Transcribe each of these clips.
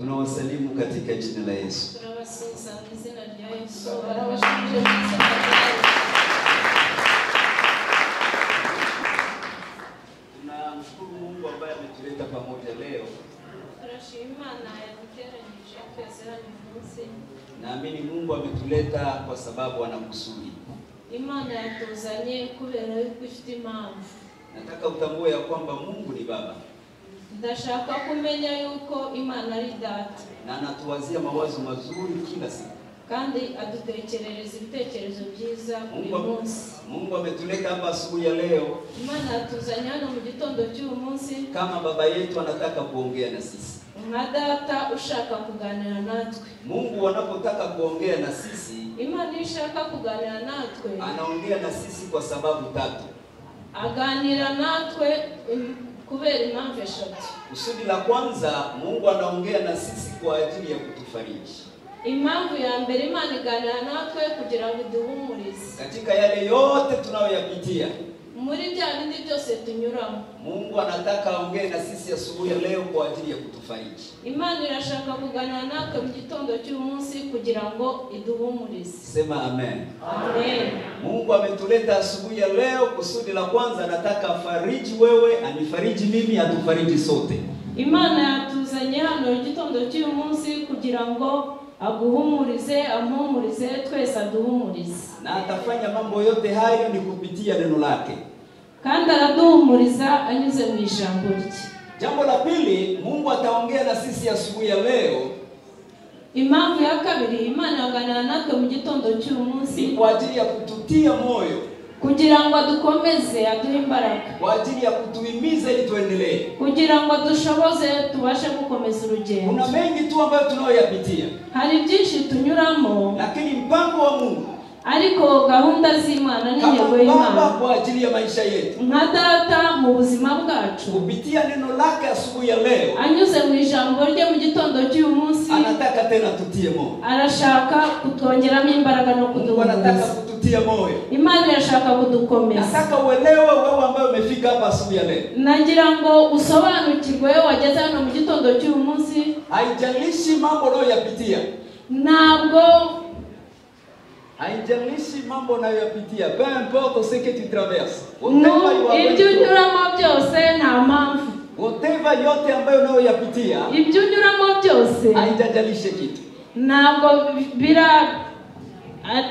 Tunawasalimu katika jina la Yesu. Tunamshukuru Mungu ambaye ametuleta pamoja leo. Naamini Mungu ametuleta kwa sababu ana kusudi. Imana yatuzanye kubera yuko ifite impamvu. Nataka utambue ya kwamba Mungu ni Baba. Ndashaka kumenya yuko Imana ari Data. Na anatuwazia mawazo mazuri kila siku. Kandi adutekerereza ibitekerezo byiza buri munsi. Mungu ametuleta hapa asubuhi ya leo. Imana yatuzanye hano mu gitondo cy'uyu munsi. Kama baba yetu anataka kuongea na sisi. Nka Data ushaka kuganira natwe. Mungu anapotaka kuongea na sisi, Imana ishaka kuganira natwe, anaongea na sisi kwa sababu tatu. Aganira natwe kubera impamvu eshatu. Kusudi la kwanza, Mungu anaongea na sisi kwa ajili ya kutufariji. Impamvu ya mbere, Imana iganira natwe kugira ngo duhumurize katika yale yote tunayoyapitia. Muri bya bindi byose tunyuramo, Mungu anataka aongee na sisi asubuhi ya leo kwa ajili ya kutufariji. Imana irashaka kuganira natwe mu gitondo cy'uyu munsi kugira ngo iduhumurize. Sema amen. Amen. Mungu ametuleta asubuhi ya leo, kusudi la kwanza anataka afariji wewe, anifariji mimi, atufariji sote. Imana yatuzanye hano mu gitondo cy'uyu munsi kugira ngo aguhumurize, amuhumurize, twese aduhumurize. Na atafanya mambo yote hayo ni kupitia neno lake. Kandi araduhumuriza anyuze mu ijambo rye. Jambo la pili, Mungu ataongea na sisi asubuhi ya leo. Impamvu ya kabiri, Imana yaganira natwe mu gitondo cy'uyu munsi kwa ajili ya kututia moyo, kugira ngo adukomeze, aduhe imbaraga, kwa ajili ya kutuhimiza ili tuendelee, kugira ngo dushoboze tubashe gukomeza urugendo. Kuna mengi tu ambayo tunayoyapitia, hari byinshi tunyuramo, lakini mpango wa Mungu, ariko gahunda z'Imana n'intego y'Imana kwa ajili ya maisha yetu, nka Data mu buzima bwacu, kupitia neno lake asubuhi ya leo, anyuze mu ijambo rye mu gitondo cy'uyu munsi, anataka tena tutie moyo, arashaka kutwongeramo imbaraga no kudukomeza. Anataka kututia moyo. Imana irashaka kudukomeza. Nataka uelewe wewe ambaye umefika hapa asubuhi ya leo, nagira ngo usobanukirwe wageze hano mu gitondo cy'uyu munsi, haijalishi mambo unayoyapitia, ntabwo haijalishi mambo unayoyapitia, peu importe ce que tu traverses, ibyo unyuramo byose nta mpamvu, whatever yote ambayo unayoyapitia, ibyo unyuramo byose haijajalishe kitu, ntabwo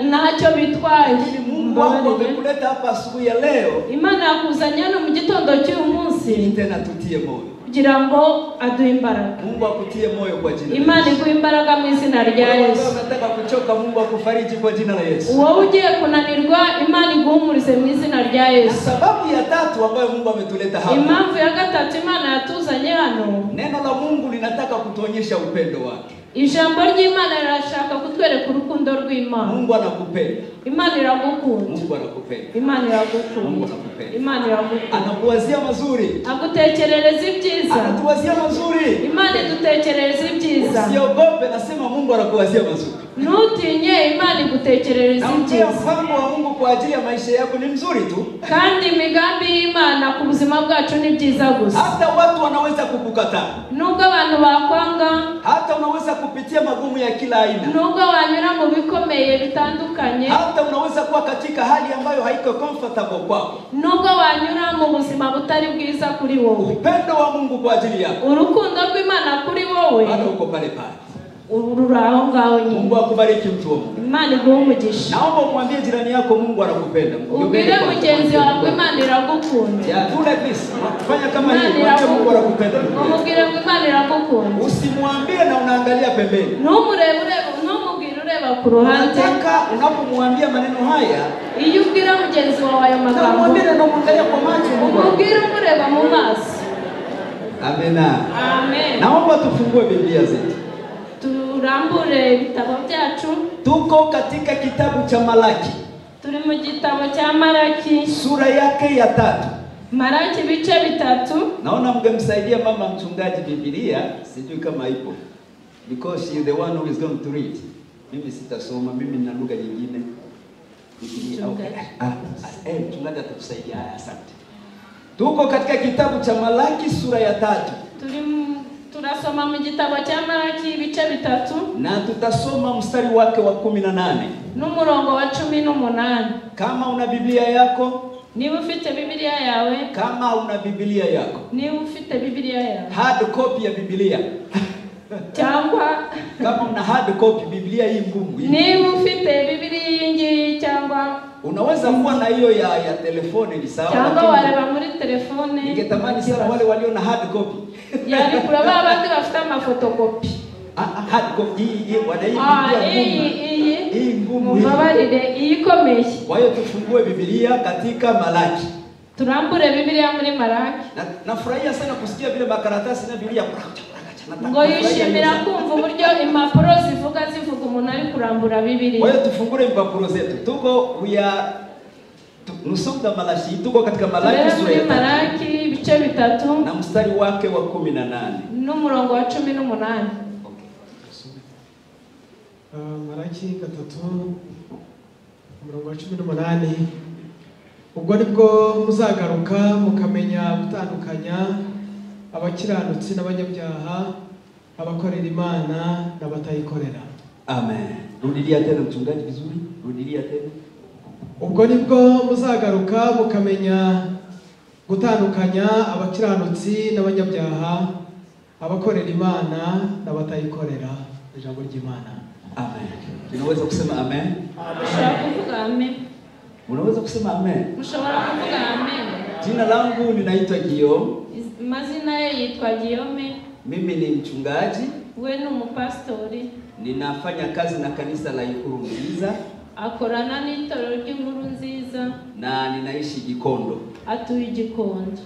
ntacyo bitwaye. Mungu amekuleta hapa asubuhi ya leo, Imana yakuzanye hano mu gitondo cy'uyu munsi tena tutie moyo, kugira ngo aduhe imbaraga. Mungu akutie moyo kwa jina la Yesu. Imana iguhe imbaraga mu izina rya Yesu. Unataka kuchoka, Mungu akufariji kwa jina la Yesu. Wowe ugiye kunanirwa, Imana iguhumurize mu izina rya Yesu. Sababu ya tatu ambayo Mungu ametuleta hapa, impamvu ya gatatu Imana yatuzanye hano, neno la Mungu linataka kutuonyesha upendo wake. Ijambo ry'Imana rirashaka kutwereka urukundo rw'Imana. Mungu anakupenda. Imana iragukunda. Mungu anakupenda. Imana iragukunda. Mungu anakupenda. Imana iragukunda. Anakuwazia mazuri. Agutekerereza ibyiza. Anatuwazia mazuri. Imana idutekerereza ibyiza. Usiogope, nasema Mungu anakuwazia mazuri. Ntutinye, Imana igutekerereza ibyiza. Mpango wa Mungu kwa ajili ya maisha yako ni mzuri tu. Kandi imigambi y'Imana ku buzima bwacu ni byiza gusa. Hata watu wanaweza kukukataa. Nubwo abantu bakwanga, hata unaweza kupitia magumu ya kila aina. Nubwo wanyura mu bikomeye bitandukanye. Hata unaweza kuwa katika hali ambayo haiko comfortable kwako. Nubwo wanyura mu buzima butari bwiza kuri wowe. Upendo wa Mungu kwa ajili yako, urukundo rw'Imana kuri wowe, bado uko pale pale. Ururaho ngaho nyine. Mungu akubariki mtu wangu. Imana iguhe umugisha. Naomba umwambie jirani yako Mungu anakupenda. Ubwire mugenzi wawe Imana iragukunda. Ya, do like this. Fanya kama hivi, mwambie Mungu anakupenda. Umubwire ngo Imana iragukunda. Usimwambie na unaangalia pembeni. Numubwire ureba ku ruhande. Nataka unapomwambia maneno haya, iyo ubwira mugenzi wawe ayo magambo, mwambie na umwangalia kwa macho Mungu. Umubwire umureba mu maso. Amena. Amen. Naomba tufungue Biblia zetu. Turambure ibitabo byacu. Tuko katika kitabu cha Malaki. Turi mu gitabo cya Malaki, sura yake ya 3. Malaki bice 3. Naona mngemsaidia mama mchungaji Biblia, sijui kama ipo. Because she is the one who is going to read. Mimi sitasoma, mimi nina lugha nyingine. Biblia. Okay. Mchungaji atatusaidia. Asante. Tuko katika kitabu cha Malaki sura ya 3. Turi Turasoma mu gitabo cya Malaki ibice 3 na tutasoma mstari wake wa 18 n'umurongo wa 18. Kama una Biblia yako, niba ufite Biblia yawe, kama una Biblia yako, niba ufite Biblia yawe, hard copy ya Biblia cyangwa kama una hard copy Biblia hii ngumu, niba ufite Biblia yingi cyangwa unaweza kuwa na hiyo ya telefoni ni sawa, cyangwa wareba muri telefone. Ningetamani sana wale walio na hard copy yari kuraba abandi bafite amafotokopi. Hard copy hii wanaibia hii ngumu, mubabarire iyikomeye. Kwa hiyo tufungue Biblia katika Malaki, turambure Biblia muri Malaki. Nafurahia sana kusikia vile makaratasi na Biblia ngo yishimira kumva uburyo impapuro zivuga umuntu ari kurambura Biblia. Kwa hiyo tufungure impapuro zetu. Tuko nusoma Malaki, tuko katika Malaki sura ya Malaki ibice 3 na mstari wake wa 18 n'umurongo wa 18. Malaki 3 umurongo wa 18. Ubwo nibwo muzagaruka mukamenya gutandukanya abakiranutsi n'abanyabyaha, abakorera Imana n'abatayikorera. Amen. Rudilia tena mchungaji vizuri. Rudilia tena. Ubwo nibwo muzagaruka mukamenya gutandukanya abakiranutsi n'abanyabyaha, abakorera Imana n'abatayikorera. Ijambo ry'Imana. Amen. Unaweza kusema amen? Mshobora kuvuga amen. Unaweza kusema amen? Mshobora kuvuga amen. Jina langu ninaitwa Guillaume. Mazina yitwa Guillaume. Mimi ni mchungaji. Wewe ni umupastori. Ninafanya kazi na kanisa la Nkurunziza. Akorana n'itorero ry'Nkurunziza. Na ninaishi Gikondo. Atuye Gikondo.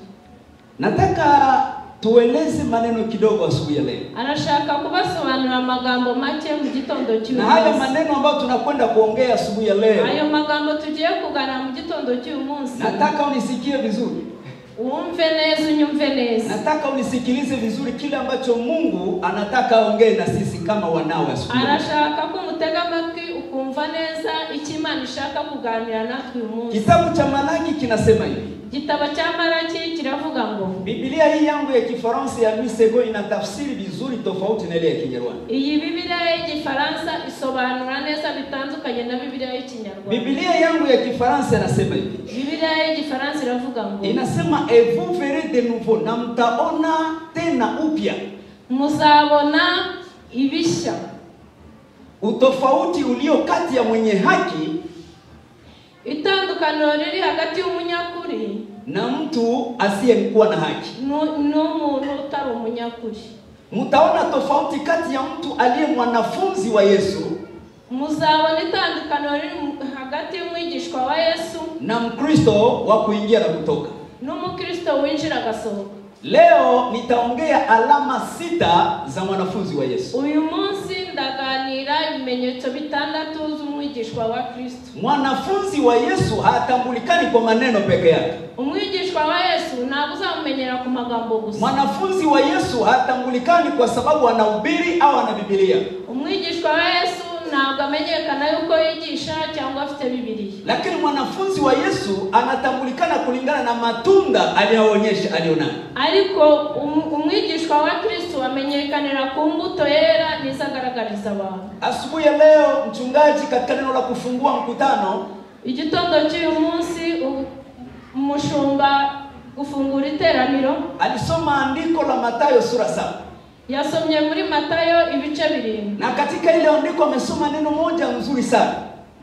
Nataka tueleze maneno kidogo asubuhi ya leo. Anashaka kubasobanurira amagambo make mu gitondo cy'uyu. Na haya maneno ambayo tunakwenda kuongea asubuhi ya leo, ayo magambo tugiye kugana mu gitondo cy'uyu munsi, nataka unisikie vizuri. Umve neza, unyumve neza. Nataka unisikilize vizuri kile ambacho Mungu anataka aongee na sisi kama wanawe asubuhi. Anashaka ko mutega amatwi ukumva neza icyo Imana ishaka kuganira natwe uyu munsi. Kitabu cha Malaki kinasema hivi. Gitabo cha Malaki kiravuga ngo, Biblia hii yangu ya Kifaransa ya Misego inatafsiri vizuri tofauti na ile ya Kinyarwanda. Iyi Biblia ya Kifaransa isobanura neza bitandukanye na Biblia ya Kinyarwanda. Biblia yangu ya Kifaransa inasema hivi. Biblia ya Kifaransa iravuga ngo, inasema et vous verrez de nouveau, na mtaona tena upya. Muzabona ibisha. Utofauti ulio kati ya mwenye haki, itandukaniro riri hagati y'umunyakuri na mtu asiyekuwa na haki. N'umuntu utari umunyakuri. Mtaona tofauti kati ya mtu aliye mwanafunzi wa Yesu, muzabona itandukaniro riri hagati y'umwigishwa wa Yesu na Mkristo wa kuingia na kutoka, n'umukristo winjira agasohoka. Leo nitaongea alama 6 za mwanafunzi wa Yesu. Uyu munsi ndaganira ibimenyetso 6 z'umwigishwa wa Kristo. Mwanafunzi wa Yesu hatambulikani kwa maneno peke yake. Umwigishwa wa Yesu ntabwo uzamumenyera ku magambo gusa. Mwanafunzi wa Yesu hatambulikani kwa sababu anahubiri au ana Biblia. Umwigishwa wa Yesu ntabwo amenyekana yuko yigisha cyangwa afite Biblia. Lakini mwanafunzi wa Yesu anatambulikana kulingana na matunda aliyoonyesha alionayo. Ariko umwigishwa wa Kristo amenyekanira ku mbuto yera nizagaragariza abantu. Asubuhi ya leo mchungaji katika neno la kufungua mkutano, igitondo cy'uyu munsi umushumba gufungura iteraniro alisoma andiko la Mathayo sura 7. Yasomye muri Matayo ibice 2. Na katika ile andiko amesoma neno moja nzuri sana.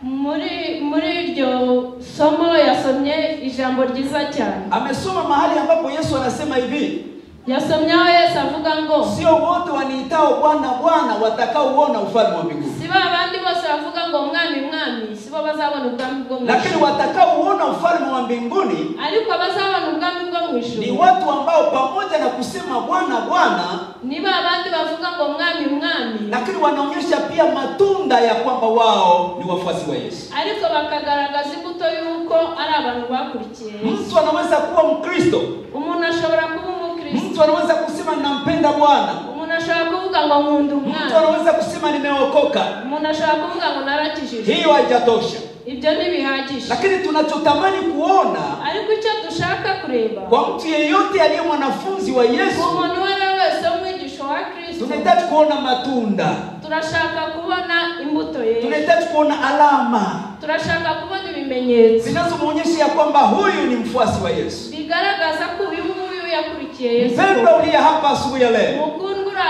Muri iryo somo yasomye ijambo ryiza cyane. Amesoma mahali ambapo Yesu anasema hivi. Yasomye aho Yesu avuga ngo, sio wote waniitao Bwana Bwana watakaoona ufalme wa mbinguni. Siba abandi bose bavuga ngo mwami mwami, sibo bazabona ubwami bwo mu ijuru. Lakini watakaoona ufalme wa mbinguni, ariko bazabona ubwami bwo mu ijuru, ni watu ambao pamoja na kusema Bwana Bwana, niba abandi bavuga ngo mwami mwami, lakini wanaonyesha pia matunda ya kwamba wao ni wafuasi wa Yesu. Ariko bakagaragaza imbuto yuko ari abantu bakurikiye. Mtu anaweza kuwa Mkristo. Umuntu ashobora kuba Umukristo. Mtu anaweza kusema ninampenda Bwana. Umuntu ashobora kuvuga ngo nkunda Umwana. Mtu anaweza kusema nimeokoka. Umuntu ashobora kuvuga ngo narakijijwe. Hiyo haijatosha. Ibyo ntibihagije. Lakini tunachotamani kuona, ariko icyo dushaka kureba, kwa mtu yeyote aliye mwanafunzi wa Yesu, umuntu wese umwigisha wa Tunahitaji kuona matunda. Turashaka kubona imbuto ye. Tunahitaji kuona alama. Turashaka kubona ibimenyetso zinazomuonyesha kwamba huyu ni mfuasi wa Yesu. Bigaragaza ko uyu yakurikiye Yesu. Mpendwa uliye hapa asubuhi ya leo. Mukundura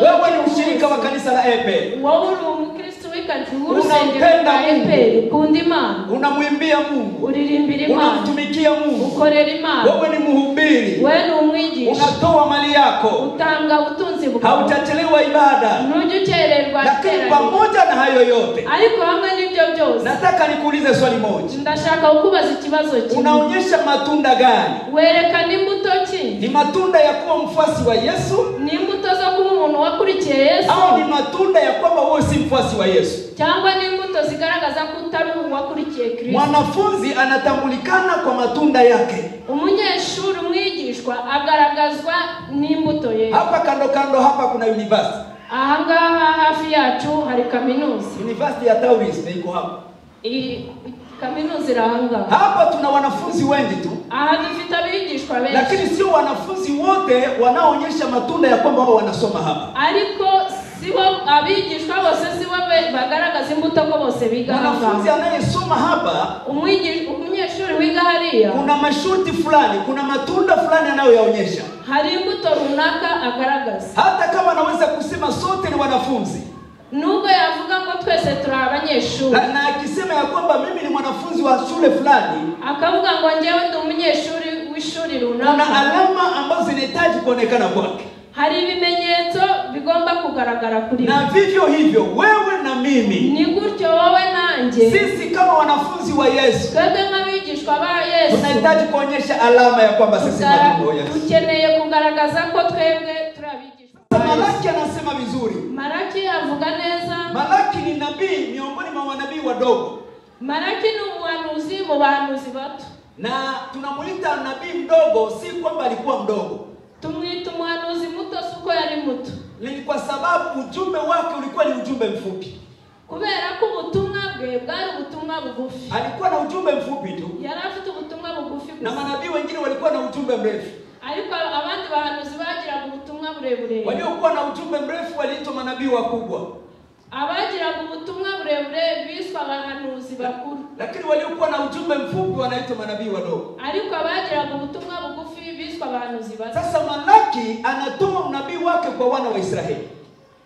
wewe ni mshirika wa kanisa la Epe. Wewe ni Mkristo unampenda Epe, kundima. Unamwimbia Mungu. Uririmbira Imana. Unamtumikia Mungu. Ukorera Imana. Wewe ni mhubiri. Wewe ni umwigisha. Unatoa mali yako. Utanga utunzi bwawe. Hautachelewa ibada. Ntujucererwa. Lakini pamoja na hayo yote, ariko hamwe n'ibyo byose, nataka nikuulize swali moja. Ndashaka kukubaza ikibazo kimwe. Unaonyesha matunda gani? Werekana imbuto ki? Ni matunda ya kuwa mfuasi wa Yesu? Ni imbuto zo kuba umuntu wakurikiye Yesu? Au ni matunda ya kwamba wewe si mfuasi wa Yesu? Cyangwa ni imbuto zigaragaza ko utari wakurikiye Kristo? Mwanafunzi anatambulikana kwa matunda yake. Umunyeshuri umwigishwa agaragazwa n'imbuto ye. Hapa kando hapa kuna university. Ahangaha hafi yacu hari kaminuza. University ya Tauris iko hapa. Kaminuza irahanga. Hapa tuna wanafunzi wengi tu. Aha dufite abigishwa benshi. Lakini sio wanafunzi wote wanaonyesha matunda ya kwamba wao wanasoma hapa. Ariko sibo abigishwa bose sibo bagaragaza imbuto ko bose biga hapa. Wanafunzi anayesoma hapa, umunyeshuri wiga hariya, kuna masharti fulani, kuna matunda fulani anayoyaonyesha. Hari imbuto runaka agaragaza. Hata kama anaweza kusema sote ni wanafunzi, nubwo yavuga ngo twese turi abanyeshuri, na akisema ya kwamba mimi ni mwanafunzi wa shule fulani, akavuga ngo njyewe ndi umunyeshuri w'ishuri runaka, kuna alama ambazo zinahitaji kuonekana kwake. Hari ibimenyetso bigomba kugaragara kuri na vivyo hivyo wewe na mimi, ni gutyo wowe nanjye, sisi kama wanafunzi wa Yesu, twebwe nk'abigishwa ba Yesu, tunahitaji kuonyesha alama ya kwamba sisi ni wa Yesu. Tukeneye kugaragaza ko twebwe turabigishwa. Malaki anasema vizuri. Malaki avuga neza. Malaki ni nabii miongoni mwa manabii wadogo. Malaki ni umuhanuzi mu bahanuzi bato. Na tunamuita nabii mdogo si kwamba alikuwa mdogo. Tumwita umuhanuzi muto suko yari muto. Ni kwa sababu ujumbe wake ulikuwa ni ujumbe mfupi. Kubera ko ubutumwa bwe bwari ubutumwa bugufi. Alikuwa na ujumbe mfupi tu. Yari afite ubutumwa bugufi gusa. Na manabii wengine walikuwa na ujumbe mrefu. Ariko abandi bahanuzi bagira ubutumwa burebure. Waliokuwa na ujumbe mrefu waliitwa manabii wakubwa. Abagira ubutumwa burebure biswa abahanuzi bakuru. Lakini waliokuwa na ujumbe mfupi wanaitwa manabii wadogo. Ariko abagira ubutumwa bugufi biswa abahanuzi bato. Sasa Malaki anatoa unabii wake kwa wana wa Israeli.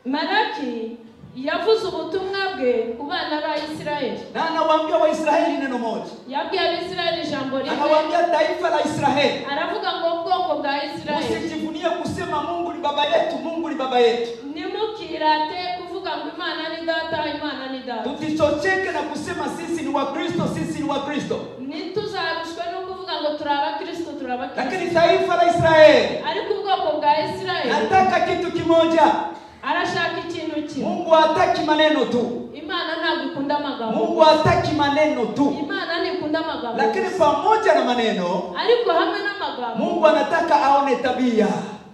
Malaki yavuze ubutumwa bwe ku bana ba Israeli. Na anawaambia wa Israeli neno moja. Yabwiye Abisraeli jambo rimwe. Anawaambia taifa la Israeli, aravuga ngo ubwoko bwa Israeli, usijivunie kusema Mungu ni baba yetu, Mungu ni baba yetu. Nimukirate kuvuga ngo Imana ni data, Imana ni data. Tutichocheke na kusema sisi ni wa Kristo, sisi ni wa Kristo. Nituzarushwe no kuvuga ngo turaba Kristo, turaba Kristo. Lakini taifa la Israeli, ariko ubwoko bwa Israeli, nataka kitu kimoja. Arashaka ikintu kimwe. Mungu hataki maneno tu. Imana ntabwo ikunda amagambo. Mungu hataki maneno tu. Imana ntikunda amagambo. Lakini pamoja na maneno, ariko hamwe n'amagambo, Mungu anataka aone tabia.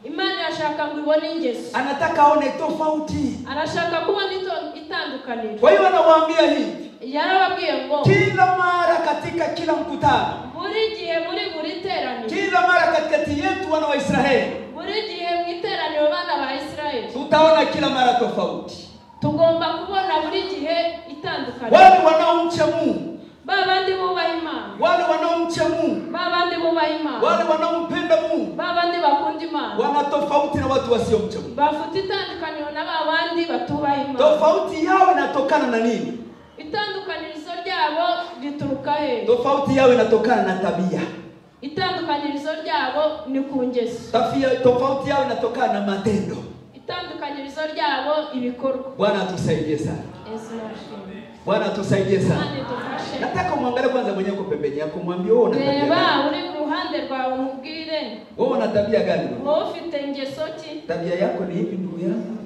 Imana yashaka ngo ibone ingeso. Anataka aone tofauti. Arashaka kubona itandukaniro. Kwa hiyo anawaambia hivi. Yarababwiye ngo kila mara katika kila mkutano, buri gihe muri buri teraniro, kila mara katikati yetu wana wa Israeli, buri gihe mu iteraniro bana ba Israeli, tutaona kila mara tofauti. Tugomba kubona buri gihe itandukaniro. Wale wanaomcha Mungu, babandi bubaha Imana, wale wanaomcha Mungu, babandi bubaha Imana, wale wanaompenda Mungu, babandi bakunda Imana, wana tofauti na watu wasiomcha Mungu. Bafite itandukaniro na babandi batubaha Imana. Tofauti yao inatokana na nini? Itandukanirizo ryabo rituruka he? Tofauti yao inatokana na tabia. Itandukanirizo ryabo ni ku ngeso. Tofauti yao inatokana na matendo. Itandukanirizo ryabo ibikorwa. Bwana atusaidie sana. Bwana atusaidie sana. Nataka muangalie kwanza mwenyewe kwa pembeni yako, mwambie wewe una tabia gani? Beba uri ku ruhande rwawe umubwire. Wewe una tabia gani? Wewe ufite ingeso ki? Tabia yako ni ipi ndugu yangu?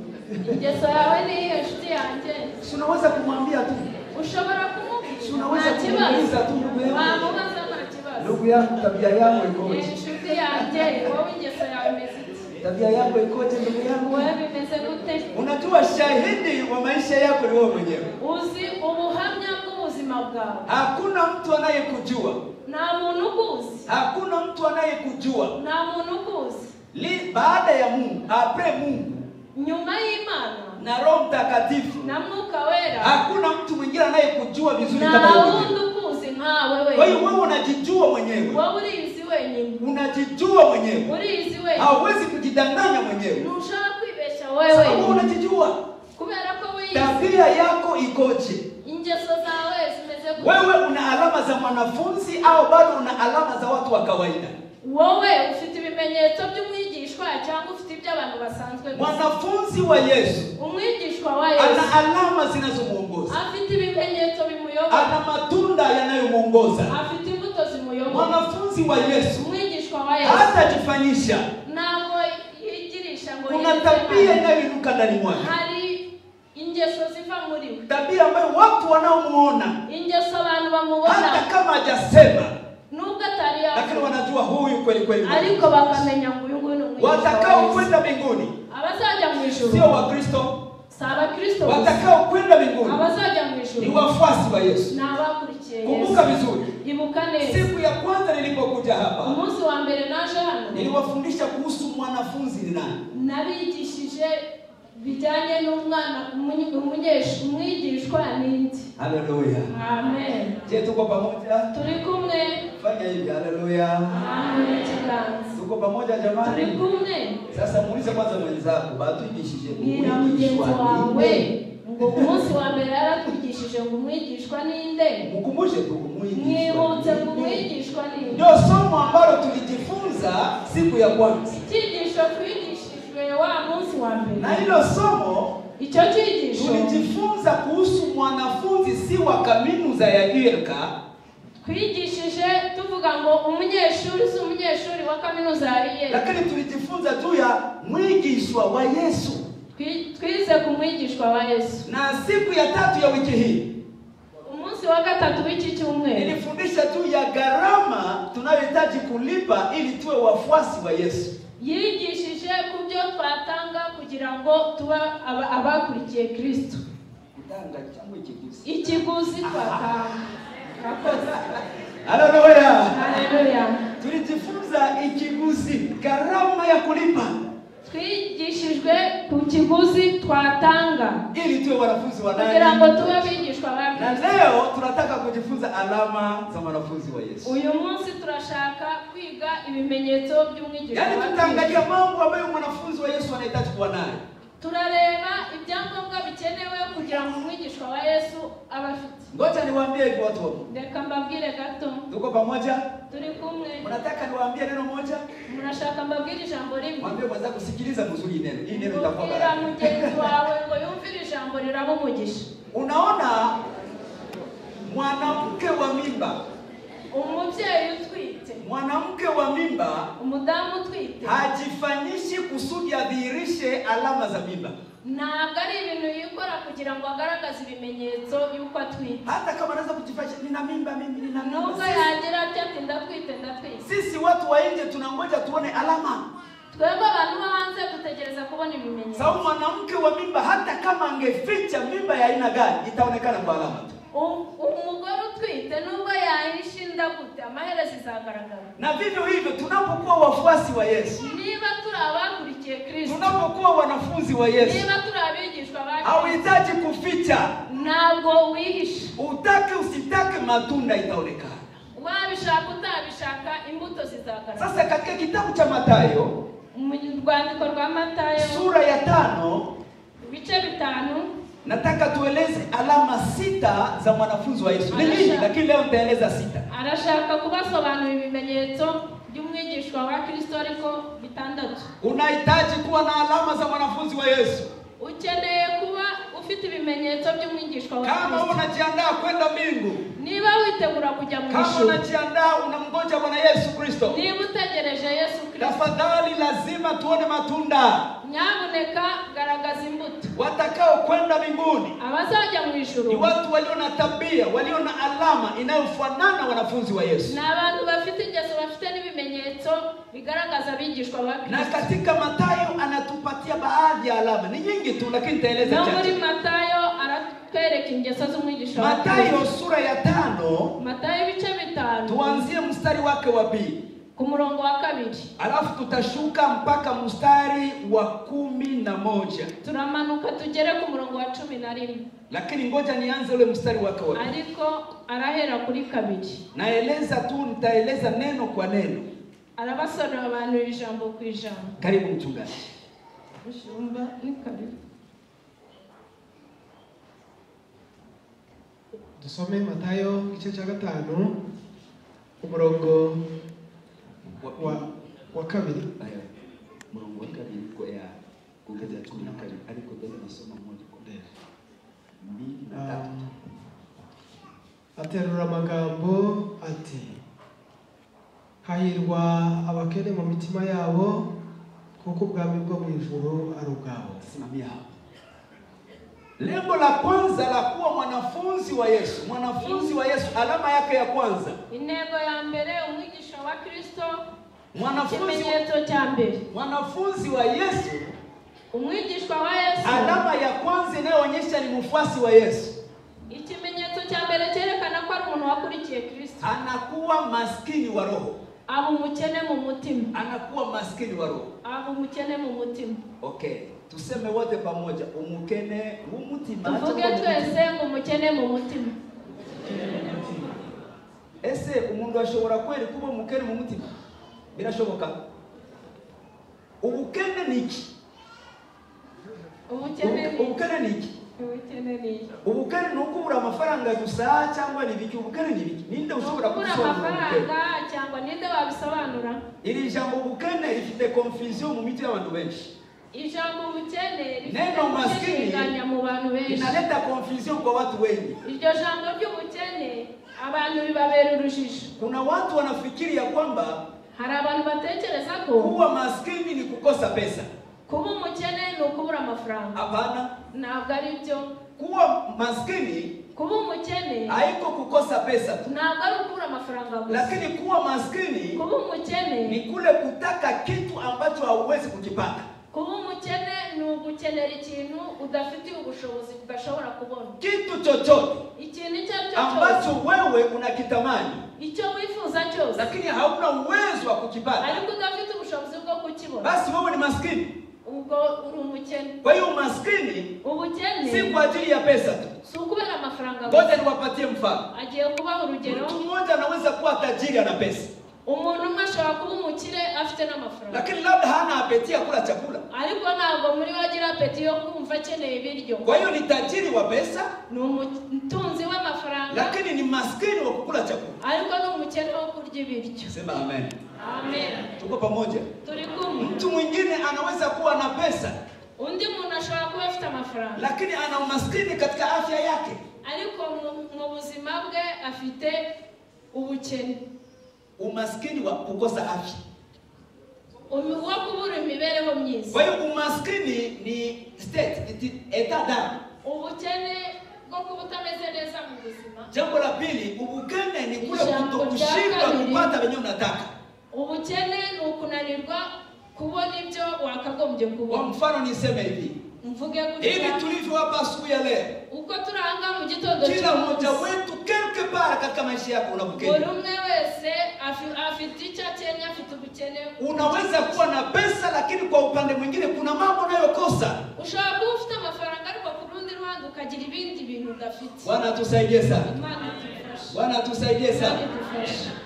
Ingeso yawe ni iyo nshuti yanjye. Si unaweza kumwambia tu. Ushobora kumubwira. Si unaweza kumuuliza tu ndugu yangu. Wamubaza nta kibazo. Ndugu yangu, tabia yako ikoje? Nshuti yanjye, wowe ingeso yawe imeze iki? Tabia yako ikoje ndugu yangu? Wewe bimeze gute? Unajua shahidi wa maisha yako ni wewe mwenyewe. Uzi ubuhamya bw'ubuzima bwawe. Hakuna mtu anayekujua. Nta muntu ukuzi. Hakuna mtu anayekujua. Nta muntu ukuzi. Baada ya Mungu, apre Mungu, nyuma y'Imana na Roho Mtakatifu na Mwuka Wera hakuna mtu mwingine anayekujua vizuri na kama wewe. wundi ukuzi nkawe Kwa hiyo wewe. wewe unajijua mwenyewe. Wowe urizi wenyine. Unajijua mwenyewe. Urizi wenyine. Hauwezi kujidanganya mwenyewe. Ntushaka kwibesha Sababu wewe. unajijua. Kubera ko wiyizi. Tabia yako ikoje? Ingeso zawe zimeze gute? Wewe una alama za mwanafunzi au bado una alama za watu wa kawaida? Wowe ufite ibimenyetso by'umwigishwa cyangwa ufite iby'abantu basanzwe gusa? Mwanafunzi wa Yesu Umwigishwa wa Yesu ana alama zinazomuongoza. afite ibimenyetso bimuyobora. Ana matunda yanayomuongoza. Afite imbuto zimuyobora. Mwanafunzi wa Yesu Umwigishwa wa Yesu hatajifanyisha. ntabwo yigirisha ngo Kuna yizere tabia Imana. inayoinuka ndani mwake. Hari ingeso ziva muri we. Tabia ambayo watu wanaomuona Ingeso abantu bamubona hata kama hajasema nubwo atari lakini yavuga, wanajua huyu kweli kweli. ariko bakamenya ngo uyu nguyu ni umwigishwa wa Watakao Yesu. kwenda mbinguni Abazajya mu ijuru sio Wakristo. si Abakristo gusa. Watakao kwenda mbinguni Abazajya mu ni ijuru wafuasi wa Yesu. ni abakurikiye Kumbuka Yesu. vizuri, Ibuka neza, siku ya kwanza nilipokuja hapa umunsi wa mbere naje hano niliwafundisha kuhusu mwanafunzi ni nani. nabigishije bijyanye n'umwana umwigishwa n'indi. Haleluya. Amen. Je, tuko pamoja? Turi kumwe. Fanya hivi. Haleluya. Amen. Kiganza. Tuko pamoja jamani? Turi kumwe. Sasa muulize kwanza mwenzako, batwigishije Bwira mugenzi wawe ngo umunsi wa mbere yaratwigishije ngo umwigishwa ninde. Mkumbushe tu Mwibutse ngo umwigishwa ninde. ndio somo ambalo tulijifunza siku ya kwanza. Icyigisho twigishijwe wa munsi wa mbere. Na hilo somo Icyo cyigisho tulijifunza kuhusu mwanafunzi si wa kaminuza ya Irka. twigishije tuvuga ngo umunyeshuri si umunyeshuri wa kaminuza ya Yale. Lakini tulijifunza juu ya mwigishwa wa Yesu. Twize ku mwigishwa wa Yesu. Na siku ya tatu ya wiki hii Umunsi wa gatatu w'iki cyumweru nilifundisha juu ya gharama tunayohitaji kulipa ili tuwe wafuasi wa Yesu. yigishije ku byo twatanga kugira ngo tuba abakurikiye Kristo. Kutanga cyangwa ikiguzi. Ikiguzi twatanga. Haleluya. Haleluya. Tulijifunza ikiguzi, gharama ya kulipa Twigishijwe ku kiguzi twatanga ili tuwe wanafunzi wa kugira ngo nani. tube abigishwa ba Na Kristo. leo tunataka kujifunza alama za wanafunzi wa Yesu. Uyu munsi turashaka kwiga ibimenyetso by'umwigishwa Yaani wa Kristo. tutaangalia mambo ambayo mwanafunzi wa Yesu anahitaji kuwa nayo. Turareba ibyangombwa bikenewe kugira ngo umwigishwa wa Yesu abe afite. Ngoja niwaambie hivi watu wangu. Reka mbabwire gato. Tuko pamoja? Turi kumwe. Unataka niwaambie neno moja? Murashaka mbabwire ijambo rimwe. Mwambie mwenzako kusikiliza mzuri neno. Hii neno itakuwa Bwira baraka. mugenzi wawe ngo yumvire ijambo riraba umugisha. Unaona mwanamke wa mimba. Umubyeyi utwite. Mwanamke wa mimba Umudamu utwite. hajifanyishi kusudi adhihirishe alama za mimba. Ntabwo ari ibintu yikora kugira ngo agaragaze ibimenyetso y'uko atwite. Hata kama anaweza kujifanyisha nina mimba mimi nina mimba. Nubwo yagira ati ndatwite. Sisi watu wa nje tunangoja tuone alama. Twebwe abantu bo hanze dutegereza kubona ibimenyetso. Sababu mwanamke wa mimba hata kama angeficha mimba ya aina gani itaonekana kwa alama tu. Umugore utwite nubwo yahisha inda gute amaherezo izagaragara. Na vivyo hivyo tunapokuwa wafuasi wa Yesu, Niba turi abakurikiye Kristo, tunapokuwa wanafunzi wa Yesu, niba turi abigishwa ba Kristo, hauhitaji kuficha. ntabwo wihisha. Utake usitake, matunda itaonekana. Wabishaka utabishaka imbuto zizagaragara. Sasa katika kitabu cha Mathayo Mu rwandiko rwa Matayo sura ya 5 ibice 5 nataka tueleze alama 6 za mwanafunzi wa Yesu. Ni nini? Lakini leo nitaeleza 6. arashaka kubasobanurira ibimenyetso by'umwigishwa wa Kristo ariko 6. Unahitaji kuwa na alama za mwanafunzi wa Yesu. Ukeneye kuba ufite ibimenyetso by'umwigishwa wa Kama Kristo. unajiandaa kwenda mbingu, Niba witegura kujya mu kama ijuru, unajiandaa unamngoja Bwana Yesu Kristo, niba utegereje Yesu Kristo, tafadhali lazima tuone matunda. nyabuneka garagaza imbuto. Watakao kwenda mbinguni Abazajya mu ijuru ni watu walio na tabia, walio na alama inayofanana wanafunzi wa Yesu. ni abantu bafite ingeso, bafite n'ibimenyetso bigaragaza abigishwa ba Na Kristo. katika Mathayo anatupatia baadhi ya alama. Ni nyingi tu lakini nitaeleza No muri chache. Matayo aratwereka ingeso z'umwigishwa wa Kristo. Mathayo sura ya 5 Matayo ibice 5 tuanzie mstari wake wa 2. ku murongo wa 2. Alafu tutashuka mpaka mstari wa 11. Turamanuka tugere ku murongo wa 11. Lakini ngoja nianze ule mstari wake wa 2. Ariko arahera kuri 2. Naeleza tu, nitaeleza neno kwa neno. Arabasonera abantu ijambo ku ijambo. Karibu mchungaji. Mushumba ni karibu. Dusome Matayo igice cya 5 umurongo wa 2. Aya. Murongo wa 2 kwa ya kugeza 12 ariko bado nasoma moja kwa mbele. 2 na 3. Aterura amagambo ati hahirwa abakene mu mitima yabo kuko ubwami bwo mu ijuru ari ubwabo. Simamia hapo. Lengo la kwanza la kuwa mwanafunzi wa Yesu. Mwanafunzi wa Yesu, alama yake ya kwanza. Intego ya mbere umwigisha wa Kristo. Mwanafunzi cha mbere. Mwanafunzi wa Yesu, umwigishwa wa Yesu. Alama ya kwanza inayoonyesha ni mfuasi wa Yesu. Ikimenyetso cha mbere cyerekana ko ari umuntu wakurikiye Kristo. Anakuwa maskini wa roho. Aba umukene mu mutima. Anakuwa maskini wa roho. Aba umukene mu mutima. Okay. Tuseme wote pamoja, umukene mu mutima. Tuvuge twese umukene mu mutima. Ese umuntu ashobora kweli kuba umukene mu mutima? Birashoboka? Ubukene ni iki? Ubukene ni iki? Ubukene ni ukubura amafaranga gusa cyangwa ni biki? Ubukene ni biki? Ninde ushobora kubisobanura amafaranga cyangwa ninde wabisobanura? Iri jambo ubukene rifite confusion mu mitwe y'abantu benshi. Ijambo ubukene neno maskini mu bantu benshi. Inaleta confusion kwa watu wengi. Iryo jambo ry'ubukene abantu bibabera urujijo. Kuna watu wanafikiri ya kwamba hari abantu batekereza ko kuwa maskini ni kukosa pesa. Kuba umukene ni ukubura amafaranga. Hapana. Ntabwo ari byo. Kuwa maskini, kuba umukene haiko kukosa pesa tu. Ntabwo ari ukubura amafaranga gusa. Lakini kuwa maskini, kuba umukene ni kule kutaka kitu ambacho hauwezi kukipata. Kuba umukene ni ugukenera ikintu udafitiye ubushobozi udashobora kubona. Kitu chochote ikintu icyo ambacho wewe unakitamani, icyo wifuza cyose, lakini hauna uwezo wa kukipata, ariko udafite ubushobozi bwo kukibona, basi wewe ni maskini. Ubwo uri umukene. Kwa hiyo maskini ubukene si kwa ajili ya pesa tu. Si ukubera amafaranga. Ngoja niwapatie mfano. Agiye kuba urugero. Mtu mmoja anaweza kuwa tajiri ana pesa. Umuntu umwe ashobora kuba umukire afite n'amafaranga, lakini labda hana apeti ya kula chakula. Ariko ntabwo muri wagira apeti yo kumva akeneye ibiryo. Kwa hiyo ni tajiri wa pesa, ni umutunzi w'amafaranga, lakini ni maskini wa kukula chakula. Ariko ni umukene wo kurya ibiryo. Sema amen. Amen. Tuko pamoja. Turi kumwe. Mtu mwingine anaweza kuwa na pesa, undi muntu ashobora kuba afite amafaranga, lakini ana umaskini katika afya yake. Ariko mu buzima bwe afite ubukene. Umaskini wa kukosa afya, wa kubura imibereho myiza. Kwa hiyo umaskini ni state, etat d'âme. Ubukene bwo kuba utameze neza mu buzima. Jambo la pili, ubukene ni kule kutokushindwa kupata venye unataka. Ubukene ni ukunanirwa kubona ibyo wakagombye kubona. Kwa mfano niseme hivi, mvuge gutya, hivi tulivyo hapa asubuhi ya leo, uko turanga mu gitondo kila mmoja wetu quelque part katika maisha yako unabukene. Buri umwe wese afite icyo Kenya, afite ubukene. Unaweza kuwa na pesa, lakini kwa upande mwingine kuna mambo unayokosa. Ushobora kuba ufite amafaranga ariko ku rundi ruhande ukagira ibindi bintu udafite. Bwana tusaidie sana. Bwana tusaidie sana.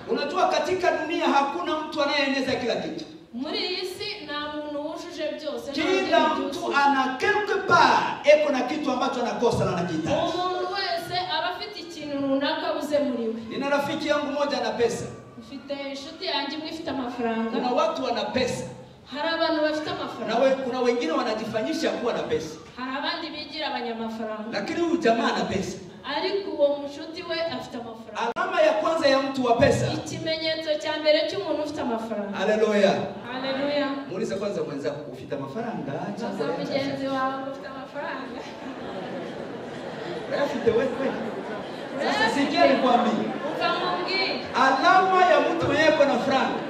Unajua katika dunia hakuna mtu anayeeneza kila kitu. Muri iyi si nta muntu wujuje byose. Kila mtu ana quelque part eko na kitu ambacho anakosa na anakihitaji. Umuntu wese aba afite ikintu runaka uze muri we. Nina rafiki yangu mmoja ana pesa. Mfite inshuti yanjye imwe ifite amafaranga. Kuna watu wana pesa. Hari abantu bafite amafaranga. Kuna wengine wanajifanyisha kuwa na pesa. Hari abandi bigira abanyamafaranga. Lakini huyu jamaa ana pesa. Ariko uwo mushuti we afite amafaranga. Alama ya kwanza ya mtu wa pesa, ikimenyetso cya mbere cy'umuntu ufite amafaranga. Haleluya. Haleluya. Muulize kwanza mwenzako ufite amafaranga cyangwa mugenzi wawe ufite amafaranga. Rafiki wewe. Sasa sikia nikwambie. Ukamwambie. Alama ya mtu mwenye yuko na franga.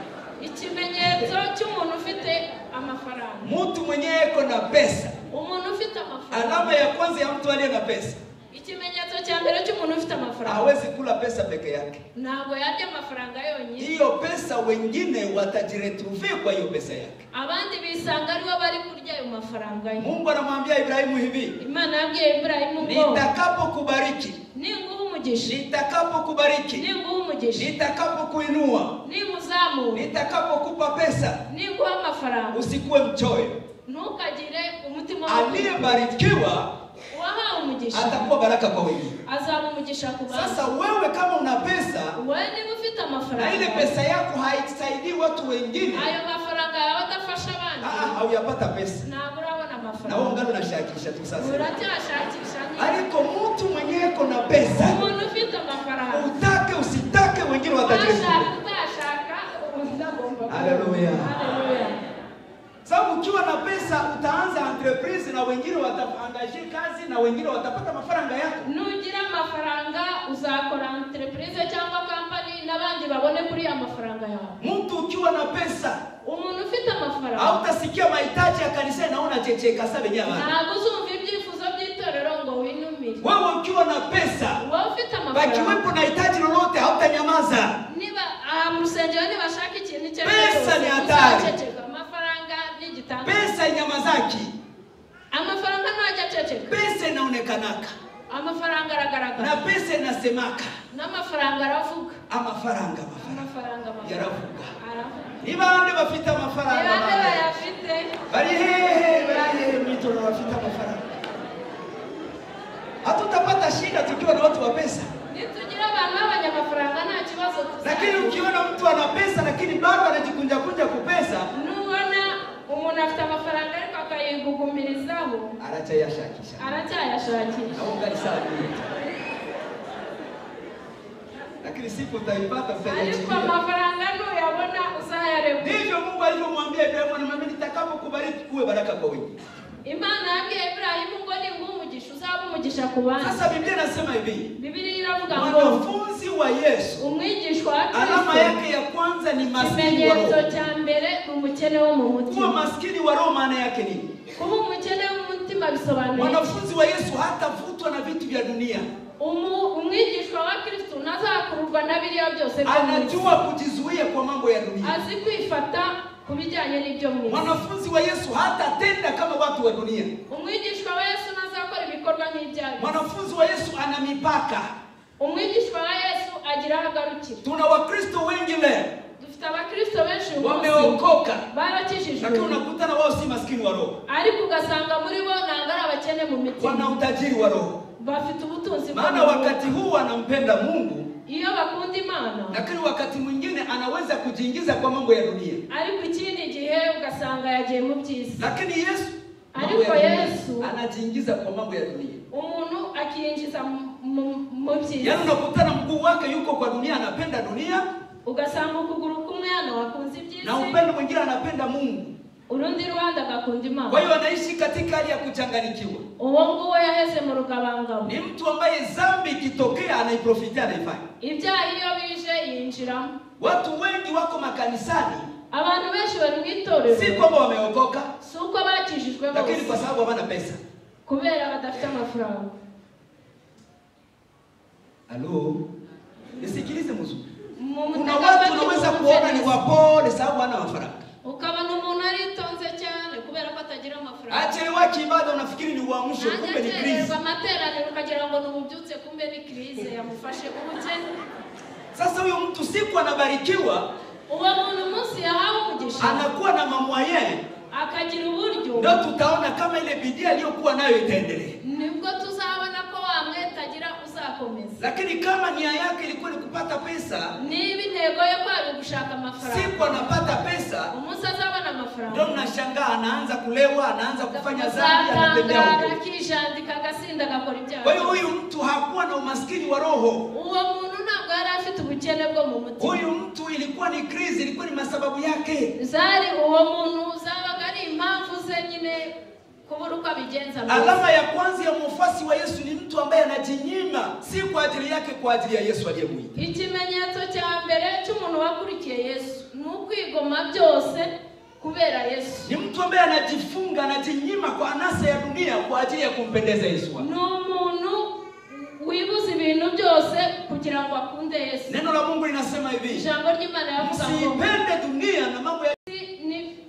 Ikimenyetso cy'umuntu ufite amafaranga. Mtu mwenye yuko na pesa. Umuntu ufite amafaranga. Alama ya kwanza ya mtu aliye na pesa. Ikimenyetso cya mbere cy'umuntu ufite amafaranga. hawezi kula pesa peke yake. Ntabwo yarya amafaranga yonyine. Hiyo pesa wengine watajiretrouve kwa hiyo pesa yake. Abandi bisanga aribo bari kurya ayo mafaranga ye. Mungu anamwambia Ibrahimu hivi, Imana yabwiye Ibrahimu ngo nitakapokubariki, ninguha umugisha, nitakapokubariki, ninguha umugisha, nitakapokuinua, nimuzamu, nitakapokupa pesa, ninguha amafaranga, usikuwe mchoyo. ntukagire umutima Aliyebarikiwa wahawe umugisha atakuwa baraka kwa wengine. azaba umugisha ku bandi. Sasa wewe kama una pesa wewe niba ufite amafaranga na ile pesa yako haisaidii watu wengine, ayo mafaranga yawe adafasha abandi, hauyapata pesa. ntabwo urabona Na amafaranga. wewe ungana unashakisha tu sasa. Uracyashakisha nyine. Ariko mtu mwenyeko na pesa, Umuntu ufite amafaranga, utake usitake wengine watajiretrouve. utashaka uzagomba. Haleluya. Haleluya. Sababu ukiwa na pesa utaanza entreprise na wengine wataangaje kazi na wengine watapata mafaranga yako. Nugira amafaranga uzakora entreprise cyangwa company n'abandi babone kuri ya mafaranga yawe. Mtu ukiwa na pesa, Umuntu ufite amafaranga, hautasikia mahitaji ya kanisa naona checheka sasa wenyewe. ntabwo uzumva ibyifuzo by'itorero ngo winumire. Wewe ukiwa na pesa, Wowe ufite amafaranga, bakiwepo na hitaji lolote hautanyamaza. niba mu rusengero nibashaka ikintu icyo Pesa ni hatari. amafaranga n'igitanga. Pesa inyamazaki. Amafaranga ntajya aceceka. Pesa inaonekanaka. Amafaranga aragaragara. Na pesa inasemaka. N'amafaranga aravuga. Amafaranga yaravuga. Ni bande bafite amafaranga. Ni bande bayafite. Bari hehe mwito na bafite amafaranga. Hatutapata shida tukiwa na watu wa pesa. Nitugira abantu b'abanyamafaranga nta kibazo tuzajya. Lakini ukiona mtu ana pesa lakini bado anajikunja kunja kupesa, nubona umuntu afite amafaranga ariko akayigugumirizaho, aracyayashakisha. Naomba sana. Lakini siku utaipata ariko amafaranga nuyabona uzayareba. Ndivyo Mungu alivyomwambia Ibrahimu, anamwambia nitakapokubariki kuwe baraka kwa wengi. Imana yabwiye Ibrahimu ngo ninguha umugisha uzaba umugisha ku bandi. Sasa Biblia inasema hivi, Biblia iravuga ngo mwanafunzi wa Yesu, umwigishwa wa Kristo, alama yake ya kwanza ni maskini wa roho. Ikimenyetso cya mbere ni umukene wo mu mutima. Kuwa maskini wa roho maana yake nini? Kuba umukene w'umutima bisobanuye mwanafunzi wa Yesu hatavutwa na vitu vya dunia. Umwigishwa wa Kristo nazakururwa na biriya byose. Anajua kujizuia kwa mambo ya dunia. Azi kwifata kubijyanye n'ibyo mwisi. Mwanafunzi wa Yesu hatatenda kama watu wa dunia. Umwigishwa wa Yesu nazakora ibikorwa nk'ibyaha. Mwanafunzi wa Yesu ana mipaka. Umwigishwa wa Yesu agira agarukira. Tuna Wakristo wengi leo, dufite abakristo benshi wameokoka, barakijijwe, lakini unakutana wao si maskini wa roho, ariko ugasanga muri bo nangara abakene mu mitima, wana utajiri wa roho. bafite ubutunzi. Maana wakati huu anampenda Mungu, iyo bakunda Imana, lakini wakati mwingine anaweza kujiingiza kwa mambo ya dunia. Ariko ikindi gihe ugasanga yagiye mu byisi. Lakini Yesu, ariko Yesu anajiingiza kwa mambo ya dunia. Umuntu akiyinjiza mu byisi. Yaani unakutana mguu wake yuko kwa dunia, anapenda dunia, ugasanga ukuguru kumwe hano wakunze ibyisi, na upendo mwingine anapenda Mungu, urundi ruhande agakunda Imana. Kwa hiyo anaishi katika hali ya kuchanganyikiwa. Uwo nguwo yaheze mu rugabangabo. Ni mtu ambaye dhambi ikitokea anaiprofitia, anaifanya. Ibyaha iyo bije yinjiramo. Watu wengi wako makanisani, abantu benshi bari mu itorero, si kwamba wameokoka, suko bakijijwe bose, lakini kwa sababu hawana pesa. kubera badafite amafaranga. Halo, nisikilize mzuri. Kuna watu unaweza kuona ni wapole sababu hana mafaranga. Ukabona umuntu aritonze cyane kubera ko atagira amafaranga. Achelewa kiibada unafikiri ni uamsho, kumbe ni krizi. Amateraniro ukagira ngo nububyutse, kumbe ni krizi yamufashe ubukene. Sasa huyo mtu siku anabarikiwa, uwo muntu munsi yahawe umugisha, anakuwa na mamwaye, akagira uburyo, ndio tutaona kama ile bidii aliyokuwa nayo itaendelea. Nibwo tuzabona ko wamwetagira uzakomeza. Lakini kama nia yake ilikuwa ni kupata pesa, niba intego yo kwari gushaka amafaranga, siku anapata pesa, umunsi azabona amafaranga, ndio mnashangaa anaanza kulewa, anaanza kufanya dhambi, anatembea huko, akijandika agasinda agakora ibyaha. Kwa hiyo huyu mtu hakuwa na umaskini wa roho. Uwo muntu ntabwo yari afite ubukene bwo mu mutima. Huyu mtu ilikuwa ni krizi, ilikuwa ni masababu yake. Zari uwo muntu zabaga ari impamvu ze nyine kubura uko abigenza. Alama ya kwanza ya mfuasi wa Yesu ni mtu ambaye anajinyima, si kwa ajili yake, kwa ajili ya Yesu aliyemuita. Ikimenyetso cya mbere cy'umuntu wakurikiye Yesu ni ukwigoma byose kubera Yesu. Ni mtu ambaye anajifunga, anajinyima kwa anasa ya dunia kwa ajili ya kumpendeza Yesu. Ni umuntu wibuze byose kugira ngo akunde Yesu. Neno la Mungu linasema hivi, Ijambo ry'Imana yavuga ngo msipende dunia na mambo ya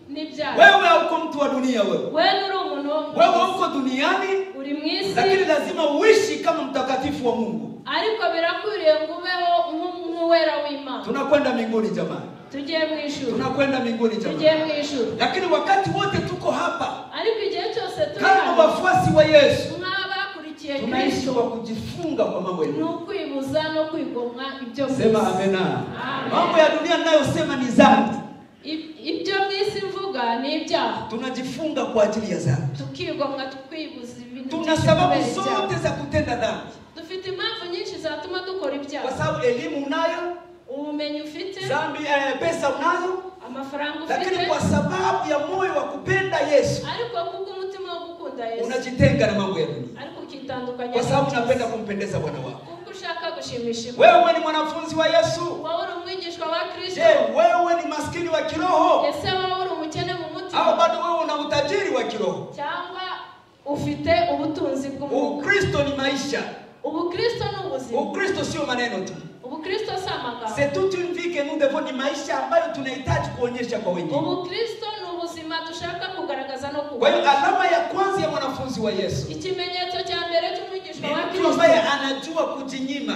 n'ibyaha. wewe hauko mtu wa dunia wewe. Wewe uri umuntu Wewe uko duniani uri mwisi, lakini lazima uishi kama mtakatifu wa Mungu. ariko birakwiriye ngo ubeho nk'uwera w'Imana. Tunakwenda mbinguni jamani. Tugiye mu ijuru. Tunakwenda mbinguni jamani. Tugiye mu ijuru. Lakini wakati wote tuko hapa Ariko igihe cyose turi kama hano, wafuasi wa Yesu, nk'abakurikiye tunaishi Kristo, kwa kujifunga kwa mambo ya dunia. n'ukwibuza no kwigomwa ibyo mu Sema isi. amena. Amen. Mambo ya dunia ninayosema ni dhambi. Ibyo mu isi mvuga ni ibyaha. Tunajifunga kwa ajili ya dhambi. Tukigomwa tukwibuza ibintu. Tuna sababu zote za kutenda dhambi. Dufite impamvu nyinshi zatuma dukora ibyaha. Kwa sababu elimu unayo, ubumenyi ufite, dhambi pesa unayo, amafaranga ufite, lakini kwa sababu ya moyo wa kupenda Yesu, ariko kuko umutima wo gukunda Yesu, unajitenga na mambo ya dunia. ariko ukitandukanya Kwa sababu unapenda kumpendeza Bwana wako. kuko ushaka gushimisha. Wewe ni mwanafunzi wa Yesu. Wowe uri umwigishwa wa Kristo. Je, wewe ni maskini wa kiroho? Ese wowe uri umukene mu mutima? Au bado wewe una utajiri wa kiroho? Cyangwa ufite ubutunzi bw'umwuka? Ukristo ni maisha. Ubukristo ni ubuzima. Ukristo sio maneno tu. Ubukristo si amagambo. C'est toute une vie que nous devons, ni maisha ambayo tunahitaji kuonyesha kwa wengine. Ubukristo ni ubuzima dushaka kugaragaza no Kwa hiyo kugaragaza. alama ya kwanza ya mwanafunzi wa Yesu Ikimenyetso cya mbere cy'umwigishwa ni wa mtu Kristo, ambaye anajua kujinyima,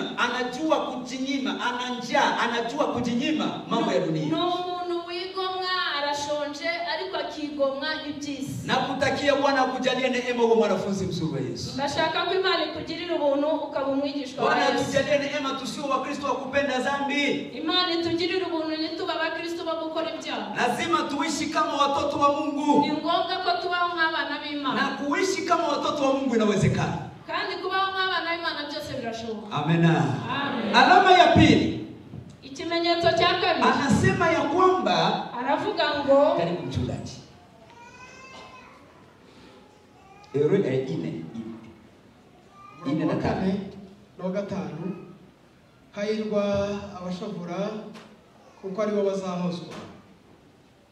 ana njaa, anajua kujinyima mambo ya ni dunia. umuntu wigomwa, arashonje ariko akigomwa iby'isi. Na kutakia Bwana akujalie neema kwa mwanafunzi mzuri wa Yesu. Ndashaka ko Imana ikugirira ubuntu ukaba umwigishwa wa Bwana Yesu. atujalie neema tusio wa Kristo wa kupenda dhambi. Imana itugirira ubuntu ntituba abakristo bo gukora ibyaha. Lazima tuishi kama watoto wa Mungu. Ni ngombwa ko tubaho nk'abana b'Imana. Na kuishi kama watoto wa Mungu inawezekana. Kandi kubaho nk'abana b'Imana byose birashoboka. Amen. Amen. Alama ya pili, Ikimenyetso cya kabiri, anasema ya kwamba, aravuga ngo, karibu mchungaji. Ine na kane no gatanu, hahirwa abashavura kuko aribo bazahozwa,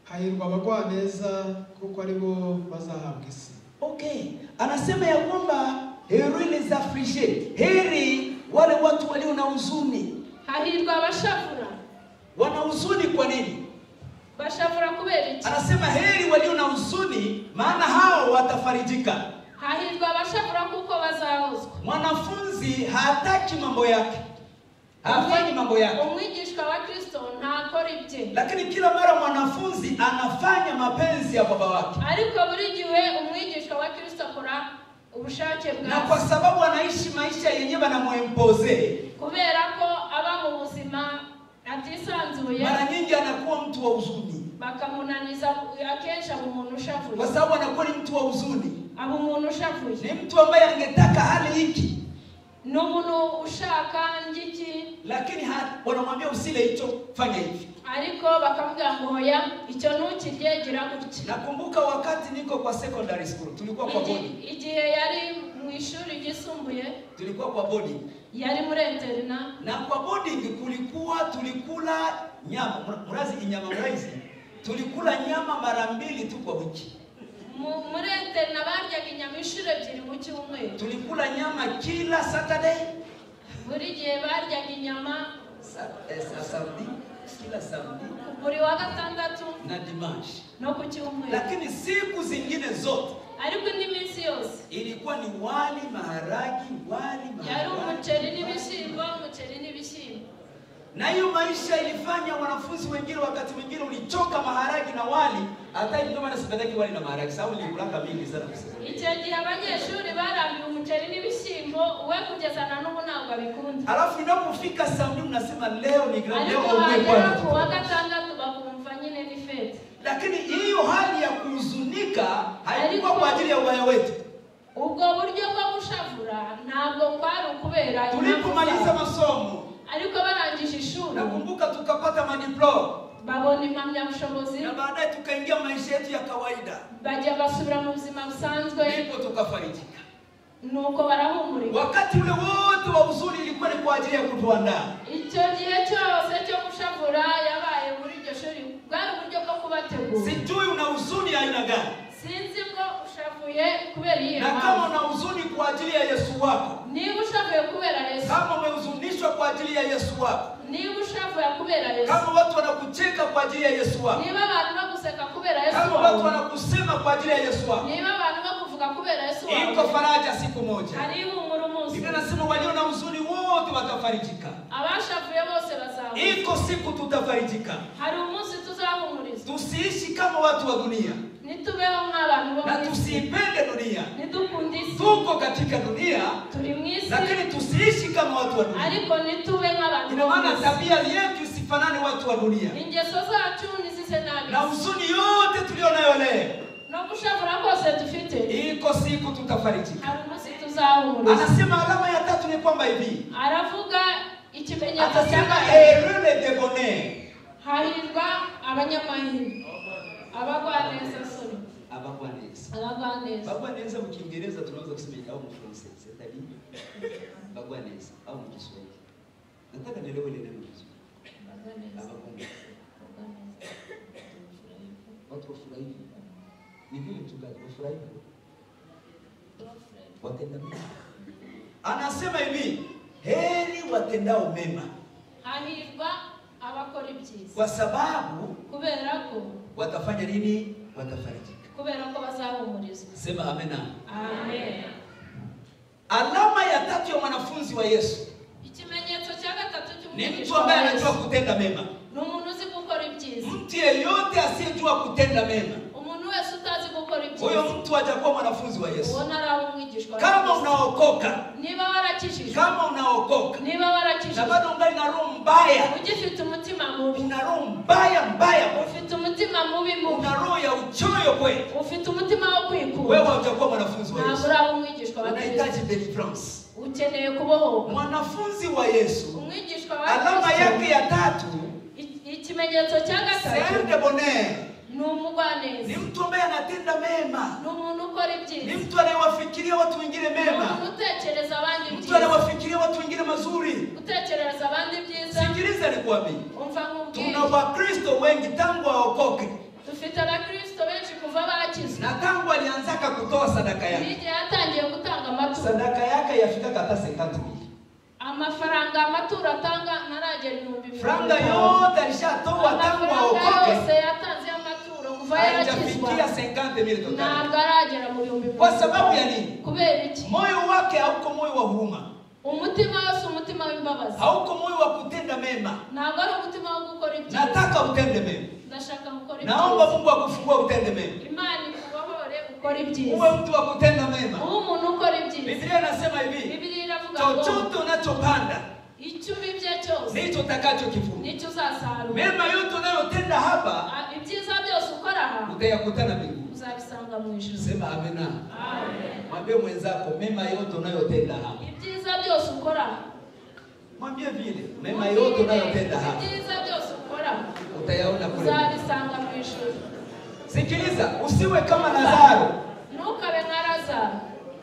hahirwa abagwaneza kuko aribo bazahabwa isi. Okay, anasema ya kwamba heri les affligés, heri wale watu walio na huzuni. hahirwa abashavura. Wana huzuni kwa nini? Bashavura kubera iki? Anasema heri walio na huzuni, maana hao watafarijika. Hahirwa abashavura kuko bazahozwa. Mwanafunzi hataki mambo yake, hafanyi mambo yake, Umwigishwa wa Kristo ntakora ibye, lakini kila mara mwanafunzi anafanya mapenzi ya baba wake. ariko buri gihe umwigishwa wa Kristo akora ubushake Na kwa bwa, sababu anaishi maisha yenyewe banamwempoze, kubera ko aba mu buzima atisanzuye, mara nyingi anakuwa mtu wa huzuni, bakamunaniza. Akenshi aba umuntu ushavuye, kwa sababu anakuwa ni mtu wa huzuni. aba umuntu ushavuye, Ni mtu ambaye angetaka hali hiki, ni umuntu ushaka ngiki, lakini wanamwambia usile hicho, fanya hivi. ariko bakavuga ngo hoya icyo ntukirye, gira gutya. Nakumbuka wakati niko kwa secondary school, tulikuwa kwa boarding. Igihe yari mu ishuri ryisumbuye, Tulikuwa kwa boarding. yari muri interna, Na kwa boarding tulikula nyama, murazi inyama murazi. Tulikula nyama mara 2 tu kwa wiki. muri interna baryaga inyama inshuro ebyiri mu cyumweru. Tulikula nyama kila Saturday, Buri gihe baryaga inyama Saturday, kila Saturday buri wa gatandatu na dimanche. no ku cyumweru, Lakini siku zingine zote ariko indi minsi yose ilikuwa ni wali maharagi, yari umuceri n'ibishyimbo, umuceri n'ibishyimbo. Na hiyo maisha ilifanya wanafunzi wengine wakati mwingine ulichoka maharagi na wali, hata hivi kama nasipendaki wali na maharagi sababu nilikula mingi sana kusema. Icyo gihe abanyeshuri barambiwe umuceri n'ibishyimbo, uwe kugeza na n'ubu ntabwo abikunda. Alafu inapofika saa 4 mnasema leo ni leo Ariko bagera ku wa gatandatu bakumva nyine ni fete. Lakini hiyo hali ya kuhuzunika haikuwa kwa ajili ya ubaya wetu. Ubwo buryo bwo gushavura ntabwo kwari ukubera Tulipomaliza masomo, ariko barangije ishuri, nakumbuka tukapata madiploma, babona impamyabushobozi, na baadaye tukaingia maisha yetu ya kawaida, bajya basubira mu buzima busanzwe, ndipo tukafarijika. nuko barahumurika. Wakati ule wote wa huzuni ilikuwa ni kwa ajili ya kutuandaa. Icyo gihe cyose cyo gushavura yabaye muri iryo shuri, bwari uburyo bwo kubategura. Sijui una huzuni aina gani, Sinzi ngo ushavuye kubera iyihe na kama mpamvu. una huzuni kwa ajili ya Yesu wako, Niba ushavuye kubera Yesu, kama umehuzunika ajili ya Yesu wako, niba ushavuye kubera Yesu, kama watu wanakucheka kwa ajili ya Yesu wako, niba abantu baguseka kubera Yesu, kama watu wanakusema kwa ajili ya Yesu wako, niba abantu bakuvuga kubera Yesu, iko faraja siku moja. hari ihumura umunsi. Biblia inasema walio na huzuni wote watafarijika. Abashavuye bose bazahura. Iko siku tutafarijika. Hari umunsi tuzahumurizwa. Tusiishi kama watu wa dunia, nitubeho nk'abantu bo na mwisi, tusipende dunia. nidukunde isi, Tuko katika dunia, turi mwisi, lakini tusiishi kama watu wa dunia. ariko nitube nk'abantu Ina bo maana mwisi. tabia yetu isifanane watu wa dunia, Ingeso zacu nizise nabi, na huzuni yote tulionayo leo, no gushavura kose dufite, iko siku tutafarijika. hari umunsi tuzahumurizwa. Anasema alama ya tatu ni kwamba hivi, Aravuga ikimenyetso atasema cy'agakiza. erele de bonheur. Hahirwa abanyamahirwe, abagwaneza, sorry, Abagwaneza. abagwaneza. Bagwaneza mu Kiingereza tunaweza kusema au mu Francais, c'est-à-dire bagwaneza au mu Kiswahili. Nataka nielewe ile neno vizuri. Abagwaneza. Watu wafurahi. Ni vile mchungaji wafurahi. Watenda mema. Anasema hivi, heri watendao mema. Hahirwa abakora ibyiza, Kwa sababu kubera ko watafanya nini? Watafarijika. kubera ko bazahumurizwa. Sema amena. Amen. Alama ya tatu ya mwanafunzi wa Yesu Ikimenyetso cya gatatu ni cy'umwigisha mtu ambaye wa anajua Yesu kutenda mema. ni umuntu uzi gukora ibyiza. Mtu yeyote asiyejua kutenda mema, Umuntu wese utazi gukora huyo ibyiza, mtu hajakuwa mwanafunzi wa Yesu. ubona ari umwigisha wa Kama Yesu. unaokoka, Niba warakijijwe, kama unaokoka niba na warakijijwe, bado ungali na roho mbaya, ugifite umutima mubi, una roho mbaya, ufite umutima mubi mubi, una roho ya uchoyo kweli, ufite umutima wo wewe kwikunda, hajakuwa mwanafunzi wa ntabwo Yesu. uri umwigishwa wa Kristo. Unahitaji deliverance. Ukeneye kubohoka. Mwanafunzi wa Yesu, Umwigishwa wa alama Kristo, yake ya tatu, ikimenyetso cya c'est gatatu de bonheur. ni umugwaneza, Ni mtu ambaye anatenda mema. ni umuntu ukora Ni ibyiza, mtu anayewafikiria watu wengine ni mema. umuntu utekereza abandi Mtu ibyiza, anayewafikiria watu wengine mazuri. utekereza abandi ibyiza. Sikiliza nikwambie. Umva nkubwire, Tuna Wakristo wengi tangu waokoke dufite abakristo benshi kuva bakizwa, na tangu alianzaka kutoa sadaka yake. igihe yatangiye gutanga amaturo, Sadaka yake yafika hata 50,000. amafaranga amaturo atanga ntaragera 2,000. Franga yote alishatoa tangu amafaranga waokoke. yose yatanze y'amaturo kuva yarakizwa Haijafikia 50,000 totali. ntabwo aragera mu 2,000. Kwa sababu ya nini? kubera iki? Moyo wake hauko moyo wa huruma. Umutima wose umutima w'imbabazi, Hauko moyo wa kutenda mema. ntabwo ari umutima wo gukora ibyiza. Nataka utende mema. Ndashaka gukora Naomba ibyiza. Mungu akufungue utende mema. Imana ikubohore ukora ibyiza, Uwe mtu wa kutenda mema. uba umuntu ukora ibyiza. Biblia inasema hivi, Bibiliya iravuga ngo chochote unachopanda icyo ubibye cyose ndicho utakachokivuna. nicyo uzasarura. Mema yote unayotenda hapa Ibyiza byose ukora aha utayakutana mbinguni. uzabisanga mu ijuru. Sema amena. Amen. Mwambie mwenzako mema yote unayotenda hapa. Ibyiza byose ukora, Mwambie vile mema yote unayotenda hapa ibyiza byose ukora utayaona kule. uzabisanga mu ijuru. Sikiliza, usiwe kama Lazaro. Ntukabe nka Lazaro.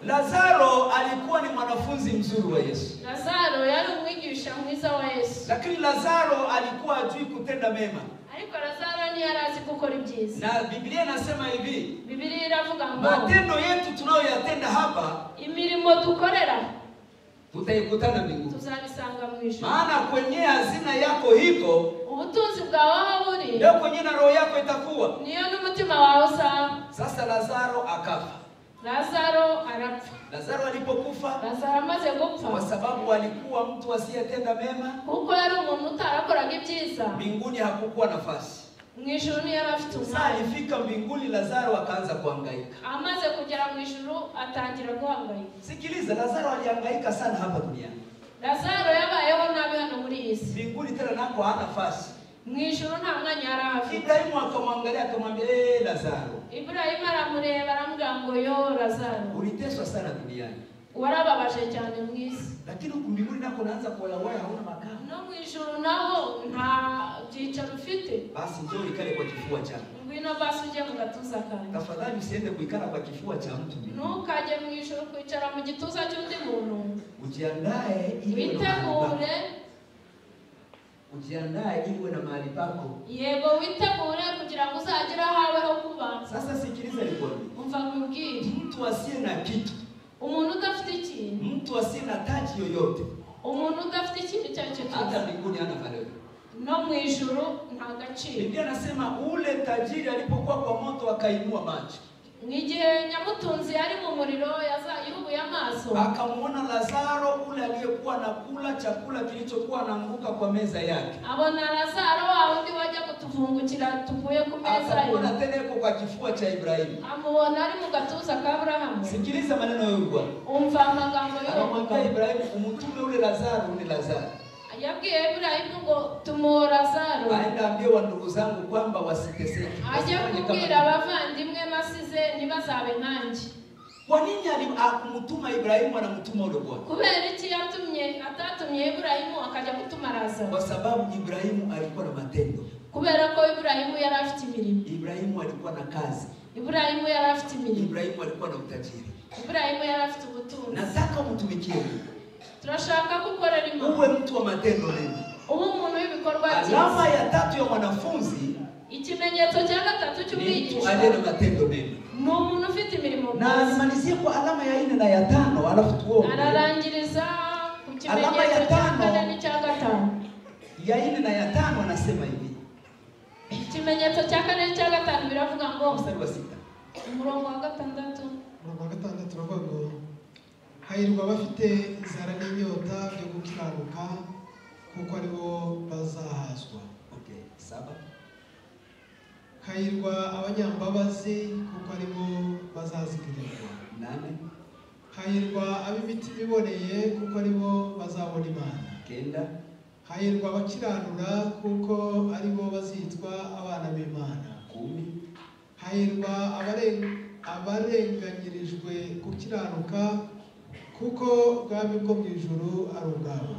Lazaro alikuwa ni mwanafunzi mzuri wa Yesu. Lazaro yari umwigisha mwiza wa Yesu, Lakini Lazaro alikuwa hajui kutenda mema. ariko Lazaro ntiyari azi gukora ibyiza. Na Biblia inasema hivi, Bibiliya iravuga ngo matendo yetu tunayoyatenda hapa imirimo dukorera tutaikutana mbinguni. tuzabisanga mu ijuru. Maana kwenye hazina yako hiko Ubutunzi bwawe aho buri ndio kwenye na roho yako itakuwa. niyo n'umutima wawe usanga. Sasa Lazaro akafa. Lazaro arapfa. Lazaro alipokufa, Lazaro amaze gupfa, kwa sababu alikuwa mtu asiyetenda mema, kuko yari umuntu utarakoraga ibyiza, mbinguni hakukuwa nafasi. mu ijuru ntiyari afite Sasa umwanya. alifika mbinguni, Lazaro akaanza kuhangaika. Amaze kugera mu ijuru atangira guhangayika. Sikiliza, Lazaro alihangaika sana hapa duniani. Lazaro yabayeho nabi hano muri iyi si. Mbinguni tena nako hana nafasi. Mu ijuru nta mwanya yari afite. Ibrahimu akamwangalia akamwambia, Lazaro, Ibrahimu aramureba aramubwira ngo yo Lazaro, uliteswa sana duniani, warababaje cyane mu isi, lakini huku mbinguni nako unaanza kuwayawaya, hauna makao. no mu ijuru naho nta byicaro ufite. Basi njoo ikale kwa kifua chako. Ngwino basi ujye mu gatuza kanjye. Tafadhali usiende kuikala kwa kifua cha mtu mwingine. Ntukajye mu ijuru kwicara mu gituza cy'undi muntu. Ujiandae ili uwe na mahali pako. Witegure, Ujiandae ili uwe na mahali pako. yego witegure kugira ngo uzagire ahawe ho kuba. Sasa sikiliza nikwambie. Umva nkubwire, Mtu asiye na kitu, umuntu udafite ikintu, mtu asiye na taji yoyote, umuntu udafite ikintu cyacyo hata mbinguni hana valeur. no mu ijuru nta gaciro. Biblia inasema ule tajiri alipokuwa kwa moto akainua macho. N'igihe nyamutunzi yari mu muriro yubuye amaso, Akamuona Lazaro ule aliyekuwa nakula chakula kilichokuwa anaanguka kwa meza yake. abona Lazaro wa undi wajya kutuvungukira tuvuye ku meza ye. Akamuona tena yuko kwa kifua cha Ibrahimu. Amubona ari mu gatuza ka Abrahamu. Sikiliza maneno ya Bwana. Umva amagambo Akamwambia Ibrahimu, umutume ule Lazaro, ule Lazaro. Yabwiye Ibrahimu ngo tumuhe Lazaro. Aenda ambie wa ndugu zangu kwamba wasiteseke. Ajya kubwira abavandimwe basize ntibazabe nkanjye. Kwa nini alimtuma Ibrahimu anamtuma ule Bwana? Kubera iki atatumye Ibrahimu akajya gutuma Lazaro? Kwa sababu Ibrahimu alikuwa na matendo. Kubera ko Ibrahimu yari afite imirimo. Ibrahimu alikuwa na kazi. Ibrahimu yari afite imirimo. Ibrahimu alikuwa na utajiri. Ibrahimu yari afite ubutunzi. Nataka umtumikie Mungu. Turashaka gukorera Imana. Uwe mtu wa matendo mema. Ubu umuntu w'ibikorwa byiza. Alama ya tatu ya mwanafunzi, ikimenyetso cya gatatu cy'umwigisha, aliye na matendo mema. ni umuntu ufite imirimo Na nimalizie kwa alama ya 4 na ya 5 alafu tuone. Ararangiriza ku Alama kimenyetso ya cya 5 4 n'icya 5. Ya 4 na ya 5 anasema hivi. Ikimenyetso cya 4 n'icya 5 biravuga ngo, Mstari wa 6. umurongo wa 6. Umurongo wa 6 turavuga ngo hahirwa abafite inzara n'inyota byo gukiranuka kuko aribo bazahazwa. Okay, 7. Hahirwa abanyambabazi kuko aribo bazazigirirwa. 8. Hahirwa ab'imitima iboneye kuko aribo bazabona Imana. 9. Hahirwa abakiranura kuko aribo bazitwa abana b'Imana. 10. Hahirwa abarenganyirijwe gukiranuka kuko ubwami bwo mu ijuru ari ubwabo.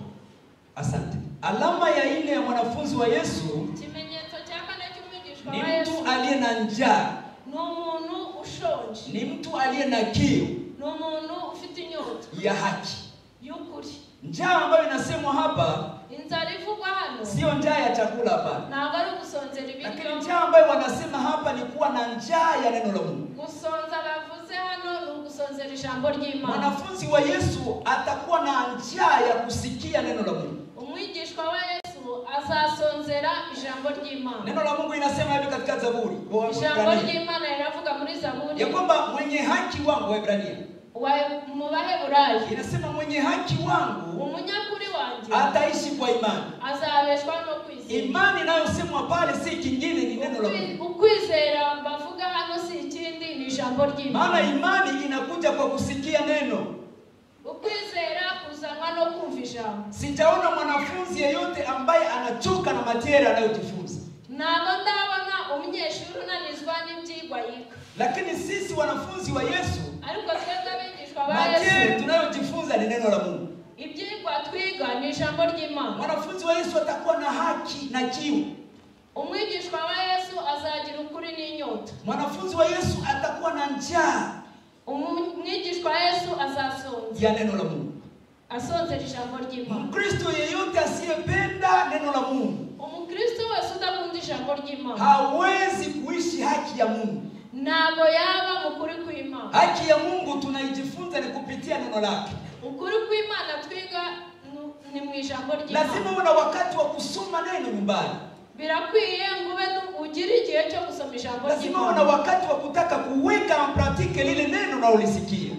Asante. Alama ya 4 ya mwanafunzi wa Yesu, Ikimenyetso cya 4 cy'umwigishwa ni wa Yesu, mtu aliye na njaa, ni umuntu ushonje, ni mtu aliye na kiu ni umuntu ufite inyota ya haki. y'ukuri. Njaa ambayo inasemwa hapa Inzara ivugwa hano sio njaa ya chakula hapana. ntabwo ari ugusonzera ibiryo. Lakini njaa ambayo wanasema hapa ni kuwa na njaa ya neno la Mungu. Gusonza bavuze hano ni ugusonzera ijambo ry'Imana. Mwanafunzi wa Yesu atakuwa na njaa ya kusikia neno la Mungu. Umwigishwa wa Yesu azasonzera ijambo ry'Imana. Neno la Mungu inasema hivi katika Zaburi. Ijambo ry'Imana riravuga muri Zaburi ya kwamba mwenye haki wangu, Waebrania mu Baheburayo, inasema mwenye haki wangu umunyakuri wanjye ataishi kwa imani. azabeshwa no kwizera. Imani inayosemwa pale si kingine, ni neno la Mungu. Ukwizera bavuga hano si ikindi, ni ijambo ry'Imana. Maana imani inakuja kwa kusikia neno. Ukwizera kuzanwa no kumva ijambo. Sijaona mwanafunzi yeyote ambaye anachoka na materia anayojifunza. Ntabwo ndabona umunyeshuri unanizwa n'ibyigwa yiga. Lakini sisi wanafunzi wa Yesu, Ariko twebwe abigishwa ba materia Yesu, tunayojifunza ni neno la Mungu. ibyigwa twiga ni ijambo ry'Imana. Mwanafunzi wa Yesu atakuwa na haki na kiu. Umwigishwa wa Yesu azagira ukuri n'inyota. Mwanafunzi wa Yesu atakuwa na njaa Umwigishwa wa Yesu azasonza ya neno la Mungu. asonzera ijambo ry'Imana. Mkristo yeyote asiyependa neno la Mungu Umukristo wese udakunda ijambo ry'Imana hawezi kuishi haki ya Mungu. ntabwo yaba mukuri kw'Imana. Haki ya Mungu tunaijifunza ni kupitia neno lake. Ukuri kw'Imana twiga ni mu ijambo Lazima ry'Imana. uwe na wakati wa kusoma neno nyumbani. Birakwiye ngo ube ugire igihe cyo gusoma ijambo Lazima uwe na ry'Imana. wakati wa kutaka kuweka en pratique lile neno na ulisikia.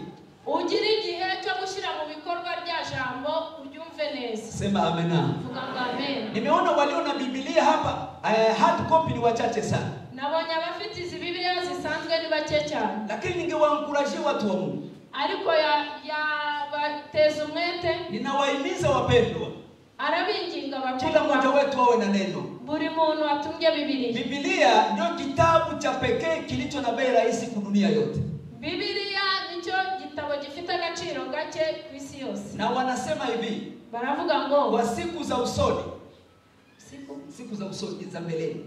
Ugire igihe cyo gushyira mu bikorwa rya jambo uryumve neza. Sema amena. Vuga ngo amen. Nimeona walio na Biblia hapa hard copy ni wachache sana. Nabonye abafite izi Bibiliya zisanzwe ni bake cyane. Lakini ningewaencourage watu wa Mungu. Ariko bateza umwete, Ninawahimiza wapendwa, arabinginga kila mmoja bakunda wetu awe na neno. buri muntu atunge Bibiliya. Biblia ndio kitabu cha pekee kilicho na bei rahisi kudunia yote. Bibiliya nicyo gitabo gifite agaciro gake ku isi yose. Na wanasema hivi, Baravuga ngo kwa siku za usoni, siku za usoni za mbeleni,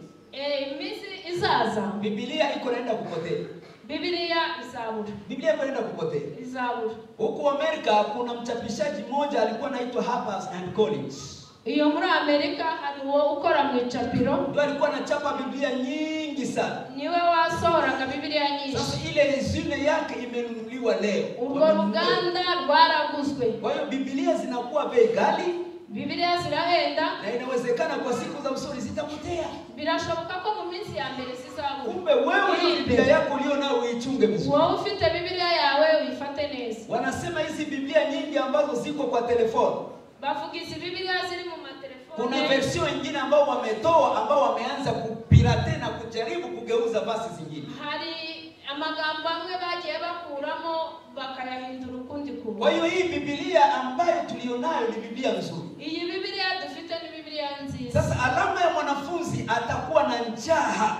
iminsi izaza Biblia iko naenda kupotea. Bibiliya izabura. Biblia iko naenda kupotea. Izabura. Huko Amerika kuna mchapishaji mmoja alikuwa anaitwa Harper and Collins. Iyo muri Amerika hari uwo ukora mu icapiro, Ndio alikuwa anachapa Biblia nyingi sana. niwe wasohoraga Bibiliya nyinshi. Sasa ile resume yake imenunuliwa leo. Urwo ruganda rwaraguzwe. Kwa hiyo Biblia Biblia zinakuwa bei ghali. Biblia zirahenda. Na inawezekana kwa siku za usoni zitapotea. Birashoboka ko mu minsi ya mbere zizabura. Kumbe wewe hiyo Biblia yako ulionao uichunge vizuri. Wewe ufite Biblia yawe uifate neza. Wanasema hizi Biblia nyingi ambazo ziko kwa telefoni. Bavugizi Biblia ziri mu matelefoni. Kuna version nyingine ambao wametoa ambao wameanza kupirate na kujaribu kugeuza basi zingine. Hari amagambo amwe bagiye bakuramo bakayahindura ukundi kuba. Kwa hiyo hii Biblia ambayo tulionayo ni Biblia nzuri. Iyi Biblia dufite ni Biblia nziza. Sasa alama ya mwanafunzi atakuwa na njaa.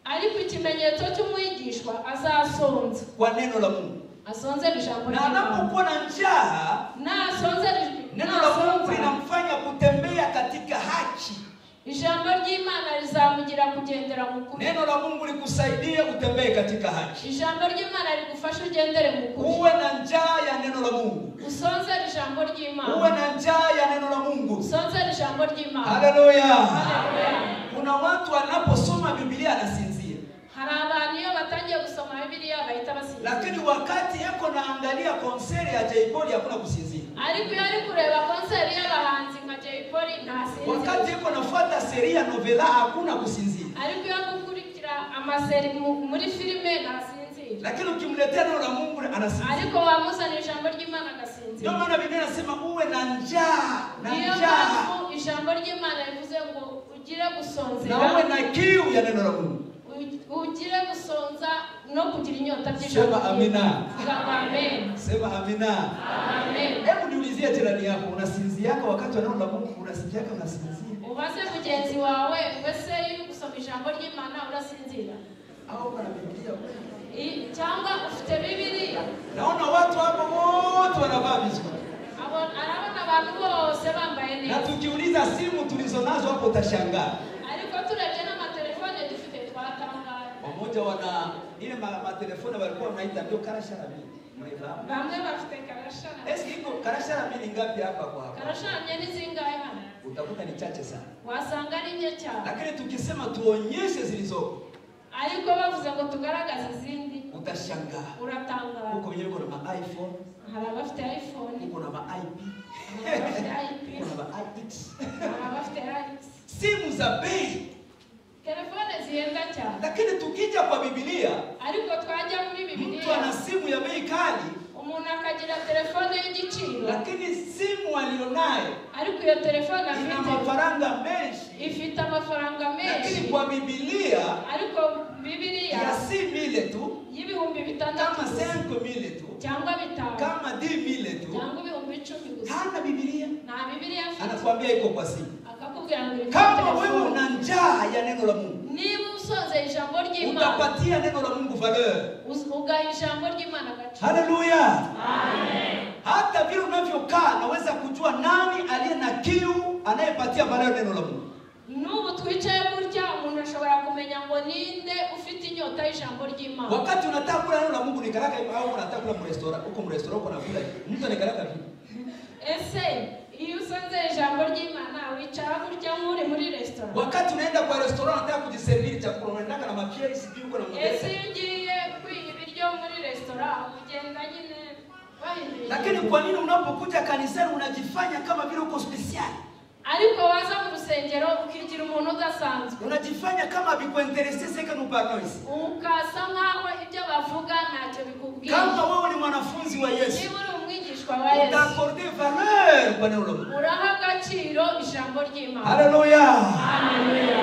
Ariko ikimenyetso cy'umwigishwa azasonza Kwa neno la Mungu. Asonze ijambo Na anapokuwa na njaa, na asonze neno la Mungu linamfanya kutembea katika haki. Ijambo ry'Imana rizamugira kugendera mu kuri. Neno la Mungu likusaidie utembee katika haki. Ijambo ry'Imana rigufasha ugendere mu kuri. Uwe na njaa ya neno la Mungu. Usonze ijambo ry'Imana. Uwe na njaa ya neno la Mungu. Usonze ijambo ry'Imana. Haleluya. Haleluya. Kuna watu wanaposoma Biblia anasinzia. Hari abantu iyo batangiye gusoma Biblia bahita basinzira. Lakini wakati yako naangalia konseri ya J Paul hakuna kusinzia. Ariko iyo ari kureba konseri y'abahanzi nka J Paul ntasinzira. Wakati yako nafuata seria novela hakuna kusinzia. Ariko iyo gukurikira amaseri muri filime ntasinzira. Lakini ukimletea neno la Mungu anasinzira. Ariko wamuzana ijambo ry'Imana agasinzira. Ndio maana Biblia inasema uwe na njaa, na Iyo njaa. ijambo ry'Imana rivuze ngo ugire gusonzera. Na uwe na kiu ya neno la Mungu. Ugire gusonza no kugira inyota by'ijambo. Sema amina. Amen. Sema amina. Amen. Hebu niulizie jirani yako, unasinziaka wakati wa neno la Mungu? Unasikiaka unasinzia? Ubaze mugenzi wawe wese iyo gusoma ijambo ry'Imana urasinzira? Au kuna Biblia? Cyangwa ufite Biblia? Naona watu hapo wote wanavaa vizuri. Arabona abantu bose bambaye neza. Na tukiuliza simu tulizonazo hapo utashangaa. Ariko turebye n'amatelefone dufite twatangaye. Wamoja wana ile matelefone walikuwa wanaita ndio karashara mimi. Mnaelewa? Bamwe bafite karashara. Esi iko karashara mimi ngapi hapa kwa hapa? Karashara nyeni zingahe hano? Utakuta ni chache sana. Wasanga ni nke cyane. Lakini tukisema tuonyeshe zilizoko, ariko bavuze ngo tugaragaze izindi utashangaa. Uratangara. Huko wenyewe kuna ma iPhone. Hari abafite iPhone. Kuna ma IP. Abafite IP. Kuna ma iPix. Abafite iPix. Simu za bei. Telefone zienda cyane. Lakini tukija kwa Biblia, ariko twajya muri Biblia, mtu ana simu ya bei kali, umuntu akagira telefone y'igiciro, lakini simu alionayo ariko iyo telefone ina afite mafaranga mengi. ifite amafaranga menshi. Lakini kwa Biblia, ariko Biblia ya si mile tu, y'ibihumbi bitandatu kama 5,000 tu, cyangwa bitanu kama 10,000 tu, cyangwa ibihumbi 10 gusa. hana Biblia. Nta Biblia afite. Anakuambia iko kwa simu. Akakubwira ngo Kama wewe una njaa ya neno la Mungu, niba usonze ijambo ry'Imana, utapatia neno la Mungu valeur. ugaha ijambo ry'Imana agaciro. Haleluya. Amen. Hata vile unavyokaa naweza kujua nani aliye na kiu anayepatia valeur neno la Mungu. Nubu twicaye gutya umuntu ashobora kumenya ngo ninde ufite inyota y'ijambo ry'Imana. Wakati unataka kula neno la Mungu ni karaka au unataka kula mu restaurant, uko mu restaurant uko nakula. Mtu anakaraka vipi? Ese iyo usonze ijambo ry'Imana wicara gutya muri muri restaurant. Wakati unaenda kwa restaurant unataka kujiserviri chakula unaenda na mapieri sijui uko na mgeni. Ese iyo ugiye kwiga ibiryo muri restaurant ugenda nyine bahindura. Lakini kwa nini unapokuja kanisani unajifanya kama vile uko special? Ariko waza mu rusengero ukigira umuntu udasanzwe. Unajifanya kama bikuinteresse ce que nous parlons ici. Ukasa nkaho ibyo bavuga ntacyo bikubwiye. Kama wewe ni mwanafunzi wa Yesu, niba uri umwigishwa wa Yesu, utaaccorder valeur kwa neno la Mungu. uraha agaciro ijambo ry'Imana. Haleluya. Haleluya.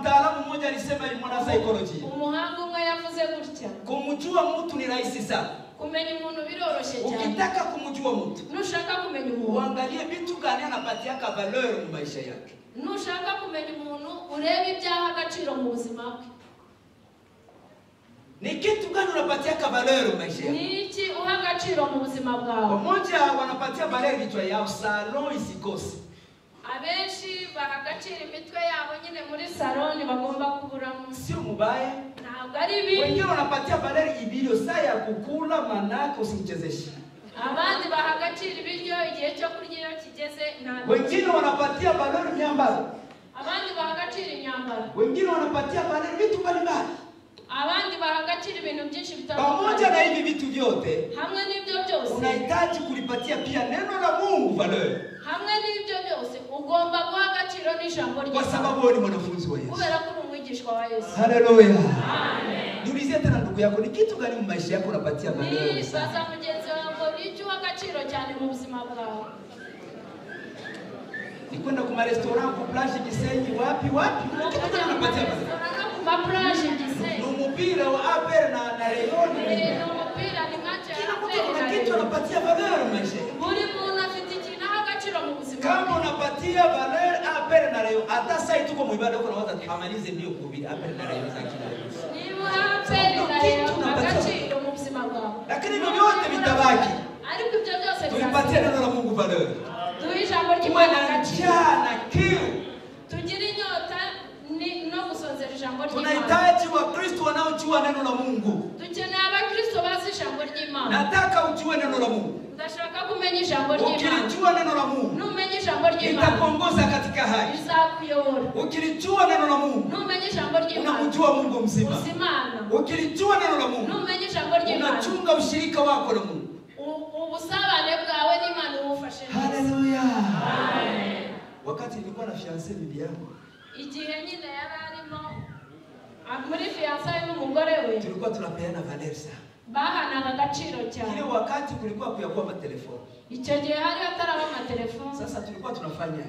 Mtaalamu mmoja alisema ni mwana psychology. Umuhanga umwe yavuze gutya. Kumjua mtu ni rahisi sana. Kumenya umuntu biroroshye cyane. Ukitaka kumjua mtu, nushaka kumenya umuntu, uangalie vitu gani anapatia ka valeur mu maisha yake. Nushaka kumenya umuntu urebe ibyaha agaciro mu buzima bwe. Ni kitu gani unapatia ka valeur mu maisha yake? Niki uha agaciro mu buzima bwawe? Mmoja wanapatia valeur vichwa yao salon isikose. Abenshi bahagacira imitwe yabo nyine muri salon bagomba kuburamo. Sio mubaya. Ntabwo ari bibi. Wengine wanapatia valeur ibiryo saa ya kukula manako usichezeshe. Abandi bahagacira ibiryo igihe cyo kurya iyo kigeze ntabwo. Wengine wanapatia valeur myambaro. Abandi bahagacira imyambaro. Wengine wanapatia valeur vitu mbalimbali. abandi bahagacira ibintu byinshi Pamoja na hivi vitu vyote, hamwe n'ibyo byose unahitaji kulipatia pia neno la Mungu valeur. hamwe n'ibyo byose ugomba guha agaciro n'ijambo Kwa ry'Imana sababu wewe ni mwanafunzi wa Yesu. kubera ko uri umwigishwa wa Yesu. Haleluya. Amen. Niulizie tena ndugu yako, ni kitu gani mu maisha yako unapatia valeur? Nibaza mugenzi wawe icyo uha agaciro cyane mu buzima bwawe. Ni kwenda kuma restaurant ku plage Gisenyi wapi? Kitu gani unapatia valeur? Kuma plage Gisenyi. Ni mpira wa APR na Rayon. Ni mpira ni match ya APR. Kuna kitu unapatia valeur maisha. Buri muntu afite ikintu aha agaciro mu buzima. Kama unapatia valeur APR na Rayon, hata sasa tuko mu ibada kuna watu amalize ndio kuhubiri APR na Rayon za kila siku. Ni APR na Rayon agaciro mu buzima bwawe. Lakini vyote vitabaki. Ariko ibyo byose tulipatia neno la Mungu valeur. Ijambo ry'Imana agaciro na kiu. Tugira inyota no gusonzera ijambo ry'Imana. Tunahitaji Wakristo wanaojua neno la Mungu. Dukeneye abakristo bazi ijambo ry'Imana. Nataka ujue neno la Mungu. Ndashaka kumenya ijambo ry'Imana. Ukilijua neno la Mungu, numenya ijambo ry'Imana, itakuongoza katika haki. Izakuyobora. Ukilijua neno la Mungu, numenya ijambo ry'Imana, unamjua Mungu mzima. Uzimana. Ukilijua neno la Mungu, numenya ijambo ry'Imana, unachunga ushirika wako na Mungu. Ubusabane bwawe n'Imana ubufashe. Haleluya. Amen. Wakati nilikuwa na fiancé bibi yangu, igihe nyine yari arimo muri fiancé n'umugore we, tulikuwa tunapeana Vanessa. Bahanaga agaciro cyane. Ile wakati kulikuwa kuyakuwa matelefoni. Icyo gihe hari hataraba amatelefoni. Sasa tulikuwa tunafanya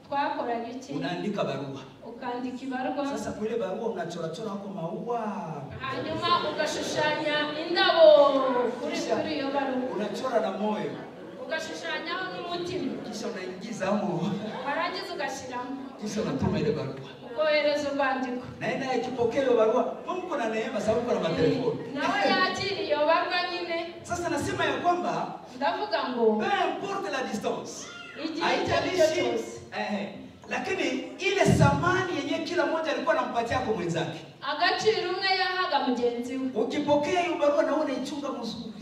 twakoraga iki? Unaandika barua. Ukandika ibarwa. Sasa kule barua unachora hapo maua. Hanyuma ugashushanya indabo kuri iyo barua. Unachora na moyo. Ugashushanyaho n'umutima. Kisha unaingizamo. Warangiza ugashyiramo. Kisha unatuma ile barua. Ukohereza urwandiko. Naenda ikipokea hiyo barua, Mungu na neema sababu kuna matelefoni. Nawe yakiri iyo barua nyine. Sasa nasema ya kwamba ndavuga ngo peu importe la distance. Haijalishi lakini ile samani yenye kila mmoja alikuwa anampatia kwa mwenzake. Agaciro umwe yahaga mugenzi we. Ukipokea hiyo barua na unaichunga mzuri.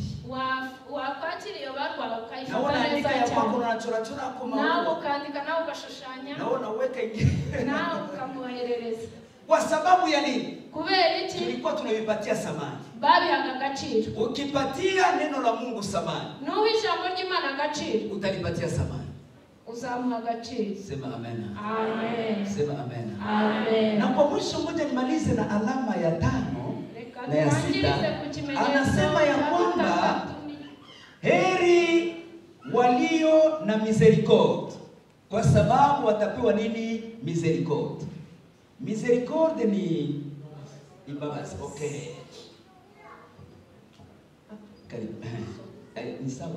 Wakwakira iyo barua ukayifata neza cyane. Naona andika yako unachora kwa maua. Nawe ukandika nawe ugashushanya. Naona uweka ingine. Nawe ukamuherereza. Kwa sababu ya nini? Kubera iki? Tulikuwa tunavipatia samani. Babihaga agaciro. Ukipatia neno la Mungu samani, nuha ijambo ry'Imana agaciro, utalipatia samani. Uzamuha agaciro. Sema amen. Amen. Sema amen. Amen. Na kwa mwisho ngoja nimalize na alama ya 5 na ya 6. Anasema ya kwamba heri walio na misericordia, kwa sababu watapewa nini? Misericordia. Misericordia ni imbabazi. Okay. Karibu. Ni sawa.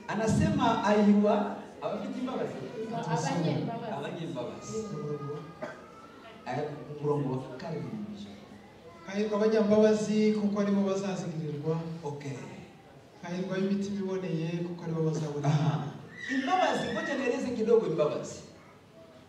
Anasema ayuwa abafite imbabazi. Abanyembabazi. Murongo karibu. Hahirwa abanyambabazi kuko aribo bazazigirirwa. Okay. Hahirwa imitima iboneye kuko aribo bazabona. Imbabazi, ngoja nieleze kidogo imbabazi.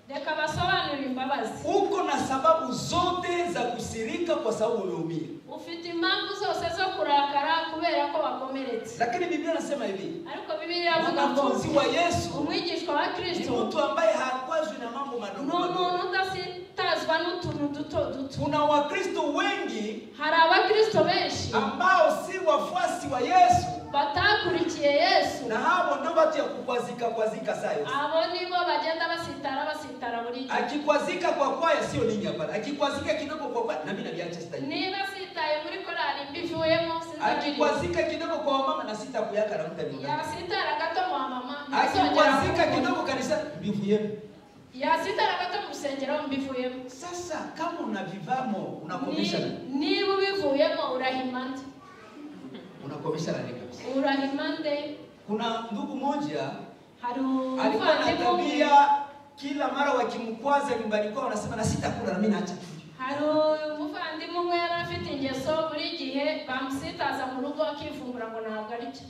Reka basobanurire imbabazi. Uko na sababu zote za kusirika kwa sababu umeumia. Ufite impamvu zose zo kurakara kubera ko wakomeretse. Lakini Biblia inasema hivi. Ariko Biblia inavuga ngo mwanafunzi wa Yesu, umwigishwa wa Kristo, ni mtu ambaye hakwazwi na mambo madogo madogo. Umuntu udasitazwa n'utuntu duto. Kuna Wakristo wengi, hari abakristo benshi ambao si wafuasi wa Yesu, batakurikiye Yesu, na hao ndio watu ya kukwazika sayo. Abo nibo bagenda basitara buri gihe. Akikwazika kwa kwaya sio ninyi hapa. Akikwazika kidogo kwa kwaya na mimi nabiacha sitayi. Niba sitaye muri korali mbivuyemo sinzabiri. Akikwazika kidogo kwa mama na sita kuyaka na mtu. Ya sitara gato kwa mama. Akikwazika kidogo kanisa mbivuyemo. Ya sitara gato mu rusengero mbivuyemo. Sasa kama unavivamo unakomesha niba ubivuyemo urahimande. Unakomesha nani kabisa? Urahimande. Kuna ndugu mmoja alikuwa na tabia kila mara wakimkwaza nyumbani kwao anasema na sitakula na mimi naacha. Umuvandimwe umwe yari afite ingeso buri gihe bamusitaza mu rugo akivumbura ngo ntabwo ari cyo.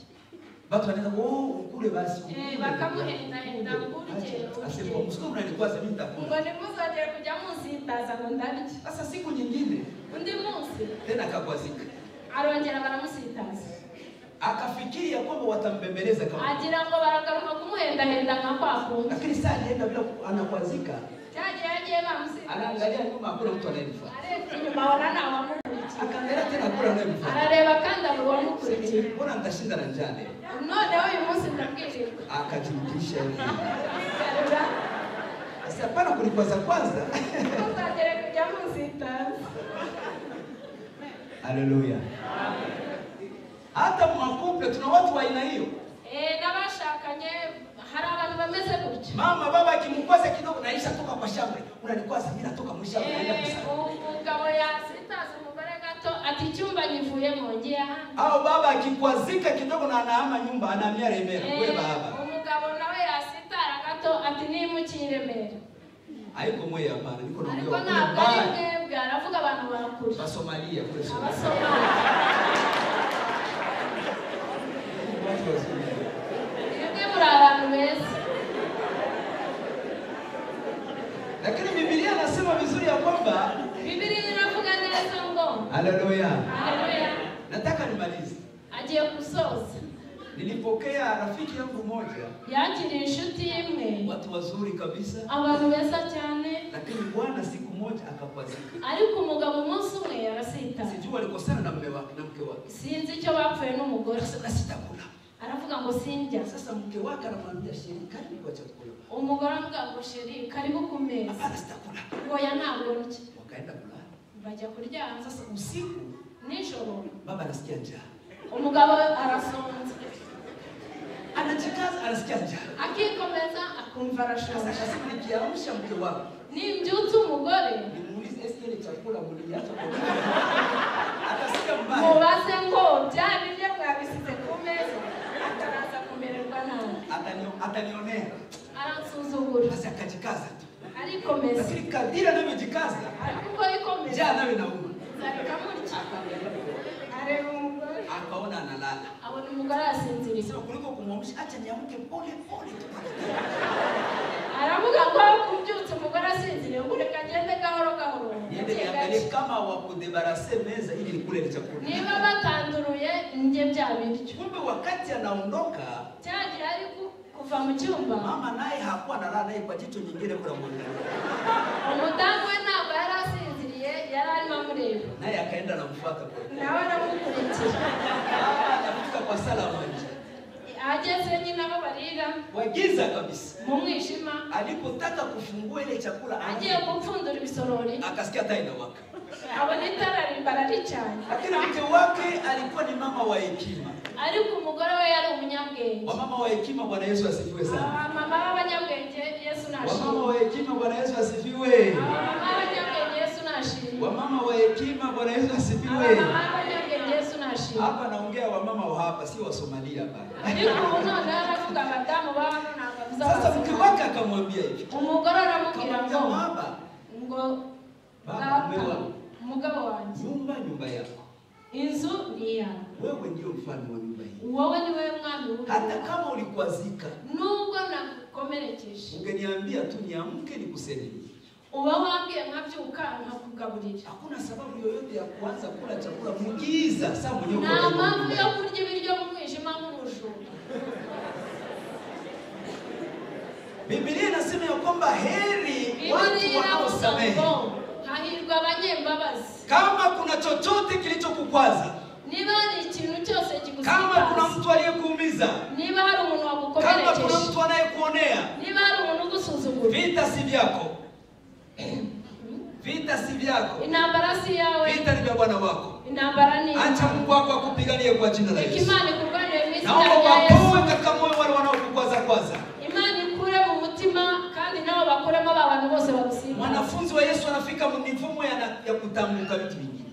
Watu wanaenda ukule basi. Bakamuhenda ngurije. Asema msiku mnanikwaza mimi nitakula. Ngo nimuzagere kujya musitaza ngo ndarye. Sasa siku nyingine undi munsi tena akakwazika. Arongera baramusitaza. Akafikiria kwamba watambembeleza kama. Agira ngo baragaruka kumuhenda nka kwakundi. Lakini sasa alienda bila anakwazika. Yagiye bamusita. Anaangalia nyuma hakuna mtu anayemfuata. Nyuma wana wamukurikiye. Akaangalia tena hakuna anayemfuata. Arareba kandi abo wamukurikiye. Mbona nitashinda na njaa leo? None uyu munsi ndabwirira. Akajirudisha. Sasa hapana kulikwaza kwanza. Uzagere kujya musita. Haleluya. Hata mwakupe tuna watu wa aina hiyo. Nabashakanye hari abantu bameze gutyo. Mama baba akimkwaza kidogo naisha toka kwa shamba. Unanikwaza mimi natoka mu shamba naenda kusema. Umugabo yasitaza umugore gato ati icyumba nyivuye mu ngiye hano. Au baba akikwazika kidogo na anahama nyumba anahamia Remera. Wewe baba. Umugabo nawe yasitara gato ati nimukiye Remera. Haiko mwe hapana niko naongea. Ariko ntabwo ari mwebwe aravuga abantu bakuru. Basomalia kule Somalia. Abasomalia. Lakini Biblia inasema vizuri ya kwamba Biblia inavuga neza ngo haleluya. Haleluya. Nataka nimalize. Agiye kusoza. Nilipokea rafiki yangu mmoja. Yakiriye inshuti imwe. Watu wazuri kabisa. Abantu beza cyane. Lakini bwana siku moja akakwazika. Ariko umugabo umunsi umwe yarasita. Sijui walikosana na mume wake na mke wake. Sinzi icyo bapfuye n'umugore. Sasa sitakula. Aravuga ngo sinjya. Sasa mke wake anamwambia sheri karibu kwa chakula. Umugore avuga ngo sheri karibu ku meza. Hapana sitakula. Oya ntabwo ndya. Wakaenda kulala. Bajya kuryama. Sasa usiku Nijoro baba anasikia njaa. Umugabo arasonza. Anajikaza anasikia njaa. Akikomeza akumva arashonje. Sasa nikiamsha mke wake. Nimbyutse umugore. Nimuulize ile chakula mliacha kwa. Atasikia mbaya. Mubaze ngo bya biryo mwabisize ku meza. Ataraza kumererwa nabi. Atanionea. Aransuzugura. Sasa akajikaza tu. Arikomeza. Lakini kadiri anavyojikaza. Ariko ikomeza. Njaa nayo inauma. Arikamurya. Areba umugore. Akaona analala. Abona umugore asinziriye. Sasa kuliko kumwamsha acha niamke pole pole tu. Aravuga ngo kubyutsa umugore asinziriye ngo reka ngende gahoro gahoro. Yende niangalie kama wakudebarase meza ili nikule ile chakula. Niba batanduruye nje bya biryo. Kumbe wakati anaondoka cyagiye ari kuva mu cyumba. Mama naye hakuwa analala naye kwa jicho nyingine kula mwanadamu. Umudamu we ntabwo yari asinziriye yari arimo amureba. Naye akaenda namfuata kwa. Nawe aramukurikira. Anafika kwa sala moja. Ageze nyine abo barira. Wagiza kabisa. Mu mwijima. Alipotaka kufungua ile chakula agiye gupfundura ibisorori. Akasikia taa inawaka. Abona itara rimbarari cyane. Lakini mke wake alikuwa ni mama wa hekima. Ariko umugore we yari umunyabwenge. Wamama wa hekima Bwana Yesu asifiwe sana. Mama w'abanyabwenge Yesu nashimwe. Wamama wa hekima Bwana Yesu asifiwe. Mama w'abanyabwenge Yesu nashimwe. Wamama wa hekima Bwana Yesu asifiwe. Mama w'abanyabwenge Yesu nashimwe. Hapa naongea wamama wa hapa si wa Somalia hapa. Ariko none aravuga abadamu b'abantu ntabwo Sasa mke wake akamwambia hivi. Umugore aramubwira ngo baba baba umugabo wanjye nyumba yako. Inzu ni yawe. Wewe ndio mfalme wa nyumba hii. Wowe ni wewe mwami w'urugo. Hata kama ulikwazika. Nubwo nakukomerekeje. Ungeniambia tu niamke nikuseme. Uba wambwiye nkabyuka nkakugaburira. Hakuna sababu yoyote ya kuanza kula chakula mugiza saa mwenyewe. Na mpamvu yo kurya ibiryo mu mwijima nk'ubujura. Biblia inasema ya kwamba heri watu wanaosamehe. Hahirwa abanyembabazi. Kama kuna chochote kilichokukwaza, niba hari ikintu cyose kigusitaza, kama kuna mtu aliyekuumiza, niba hari umuntu wagukomerekeje, kama kuna mtu anayekuonea, niba hari umuntu ugusuzugura, vita si vyako. Vita si vyako. Inambara si yawe. Vita ni vya Bwana wako. Inambara ni. Acha Mungu wako akupiganie kwa jina la Yesu. Imani kurwanira imisi ya Yesu. Na katika moyo wale wanaokukwaza. Imani kure mu mutima kandi nabo bakuremo abantu bose bagusimba. Mwanafunzi wa Yesu anafika mifumo ya kutambuka vitu vingi.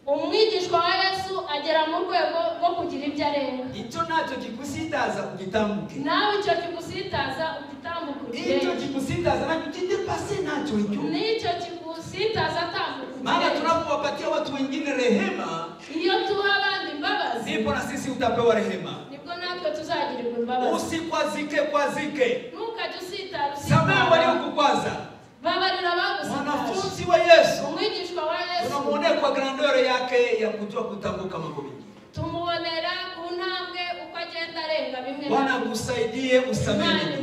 Umwigishwa wa Yesu agera mu rwego rwo kugira ibyo arenga. Icyo nacho kikusitaza ugitambuke. Nawe icyo kigusitaza ugitambuke. Icyo kikusitaza na kujidepase nacho icyo. Nicyo kigusitaza tambuke. Maana tunapowapatia watu wengine rehema, iyo tuha abandi imbabazi, ndipo na sisi utapewa rehema. Nibwo natwe tuzagirirwa imbabazi. Usikwazike. Ntukajusitara. Samehe waliokukwaza. Babarira bagusitaje. Mwanafunzi wa Yesu. Umwigishwa wa Yesu. Tunamuonea kwa grandeur yake ya kujua kutambuka mambo mengi. Tumuonera ku ntambwe uko agenda arenga bimwe. Bwana akusaidie usamehe.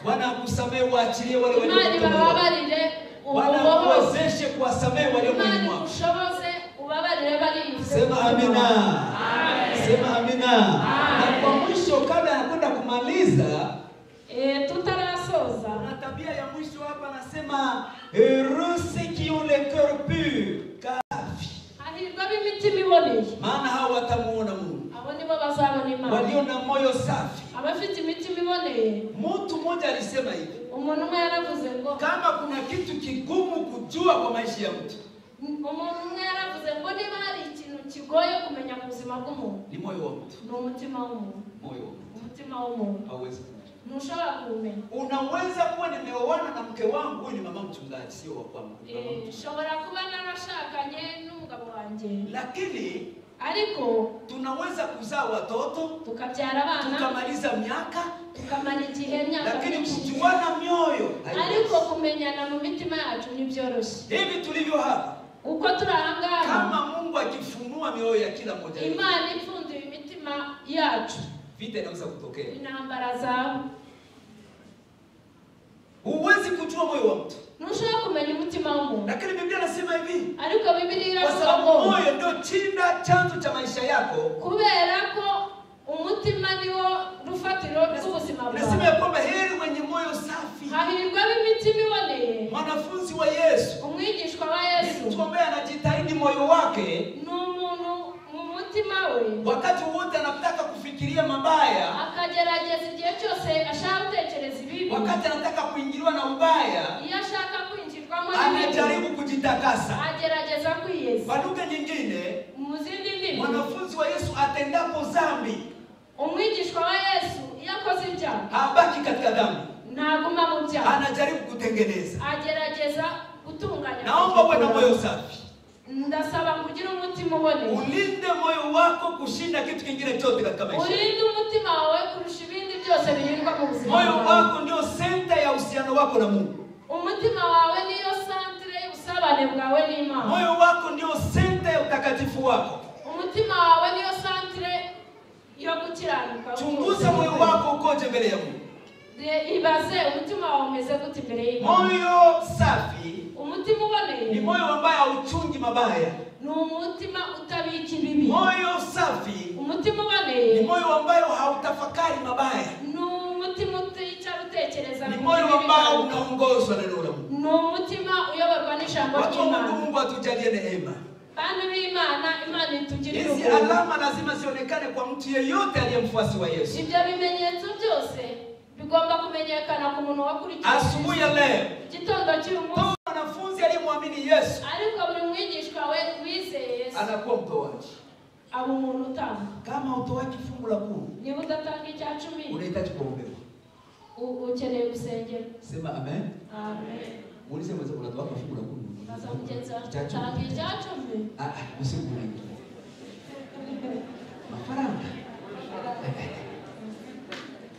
Bwana akusamehe Waachilie wale waliokutoka. Bababarire Bwana uwezeshe kuwasamehe walio Imana mwema. ushoboze ubabarire bari. Sema amina. Sema amina. Na kwa mwisho kabla ya kwenda kumaliza, tutarasoza. Na tabia ya mwisho hapa anasema heureux ceux qui ont le cœur pur. Hahirwa b'imitima iboneye. Maana hao watamuona Mungu. Abo nibo bazabona Imana. Walio na moyo safi. Abafite imitima iboneye. Mtu mmoja alisema hivi. Umuntu umwe yaravuze ngo kama kuna kitu kigumu kujua kwa maisha ya mtu. Umuntu umwe yaravuze ngo niba hari ikintu kigoye kumenya mu buzima bw'umuntu. Ni moyo wa mtu. Ni umutima w'umuntu. Moyo wa mtu. Umutima w'umuntu. Hauwezi. Ntushobora kumenya. Unaweza kuwa nimeoana na mke wangu, huyu ni mama mchungaji, sio wa kwangu. Shobora kuba narashakanye n'umugabo wanjye. Lakini ariko tunaweza kuzaa watoto, tukabyara abana, tukamaliza miaka, tukamara igihe myaka. Lakini kujuana mioyo. Ariko kumenyana mu mitima yacu ni byoroshye. Hivi tulivyo hapa. Uko turahangana. Kama Mungu akifunua mioyo ya kila mmoja. Imana ifunduye imitima yacu. Vita inaweza kutokea. Intambara zao. Huwezi kujua moyo wa mtu. Ntushobora kumenya umutima w'umuntu. Lakini Biblia inasema hivi. Ariko Biblia iravuga ngo moyo ndio chanzo cha maisha yako. Kubera ko umutima niwo rufatiro rw'ubuzima bwawe. Nasema kwamba heri mwenye moyo safi. Hahirwa b'imitima iboneye. Mwanafunzi wa Yesu. Umwigishwa wa Yesu. Mtu ambaye anajitahidi moyo wake. N'umuntu mu mutima we. Wakati wote anataka kufikiria mabaya. Akagerageza igihe cyose ashaka gutekereza ibibi. Wakati anataka kuingiliwa na ubaya. Iyo ashaka kwinjirwamo anajaribu kujitakasa. Agerageza kwiyeza. Kwa lugha nyingine, muzindi ndimi, mwanafunzi wa Yesu atendapo dhambi, umwigishwa wa Yesu yakoze ibyaha, habaki katika dhambi. Ntaguma mu byaha. Anajaribu kutengeneza. Agerageza gutunganya. Naomba uwe na moyo safi. Ndasaba kugira umutima uboneye. Ulinde moyo wako kushinda kitu kingine chote katika maisha. Ulinde umutima wawe kurusha ibindi byose birindwa mu buzima. Moyo wako ndio center ya uhusiano wako na Mungu. Umutima wawe niyo centre y'ubusabane bwawe n'Imana. Moyo wako ndio center ya utakatifu wako. Umutima wawe niyo centre yo gukiranuka. Chunguza moyo wako ukoje mbele ya Mungu. Ibaze umutima wawe umeze gute imbere y'Imana. Moyo safi, umutima uboneye, ni moyo ambaye hauchungi mabaya. Ni umutima utabika ibibi. Moyo safi, umutima uboneye, ni moyo ambaye hautafakari mabaya. Ni umutima uticara utekereza. Ni moyo ambao unaongozwa na neno la Mungu. Ni umutima uyoborwa n'ijambo ry'Imana. Mungu atujalie neema. Bana b'Imana, Imana itugirire hizi alama lazima zionekane kwa mtu yeyote aliyemfuasi wa Yesu. Ibyo bimenyetso byose bigomba kumenyekana ku muntu wakurikiye. Asubuhi ya leo, gitondo cy'umunsi, mwanafunzi aliyemwamini Yesu, ariko buri mwigishwa we wizeye Yesu anakuwa mtoaji. Abo umuntu utanga. Kama utoaji fungu la 10, niba udatanga icya 10, unahitaji kuombewa. Ukeneye gusengera. Sema amen. Amen. Ulize mwanzo unatoa fungu la 10. Sasa mjenza tanga icya 10. Usikule. Mafaranga.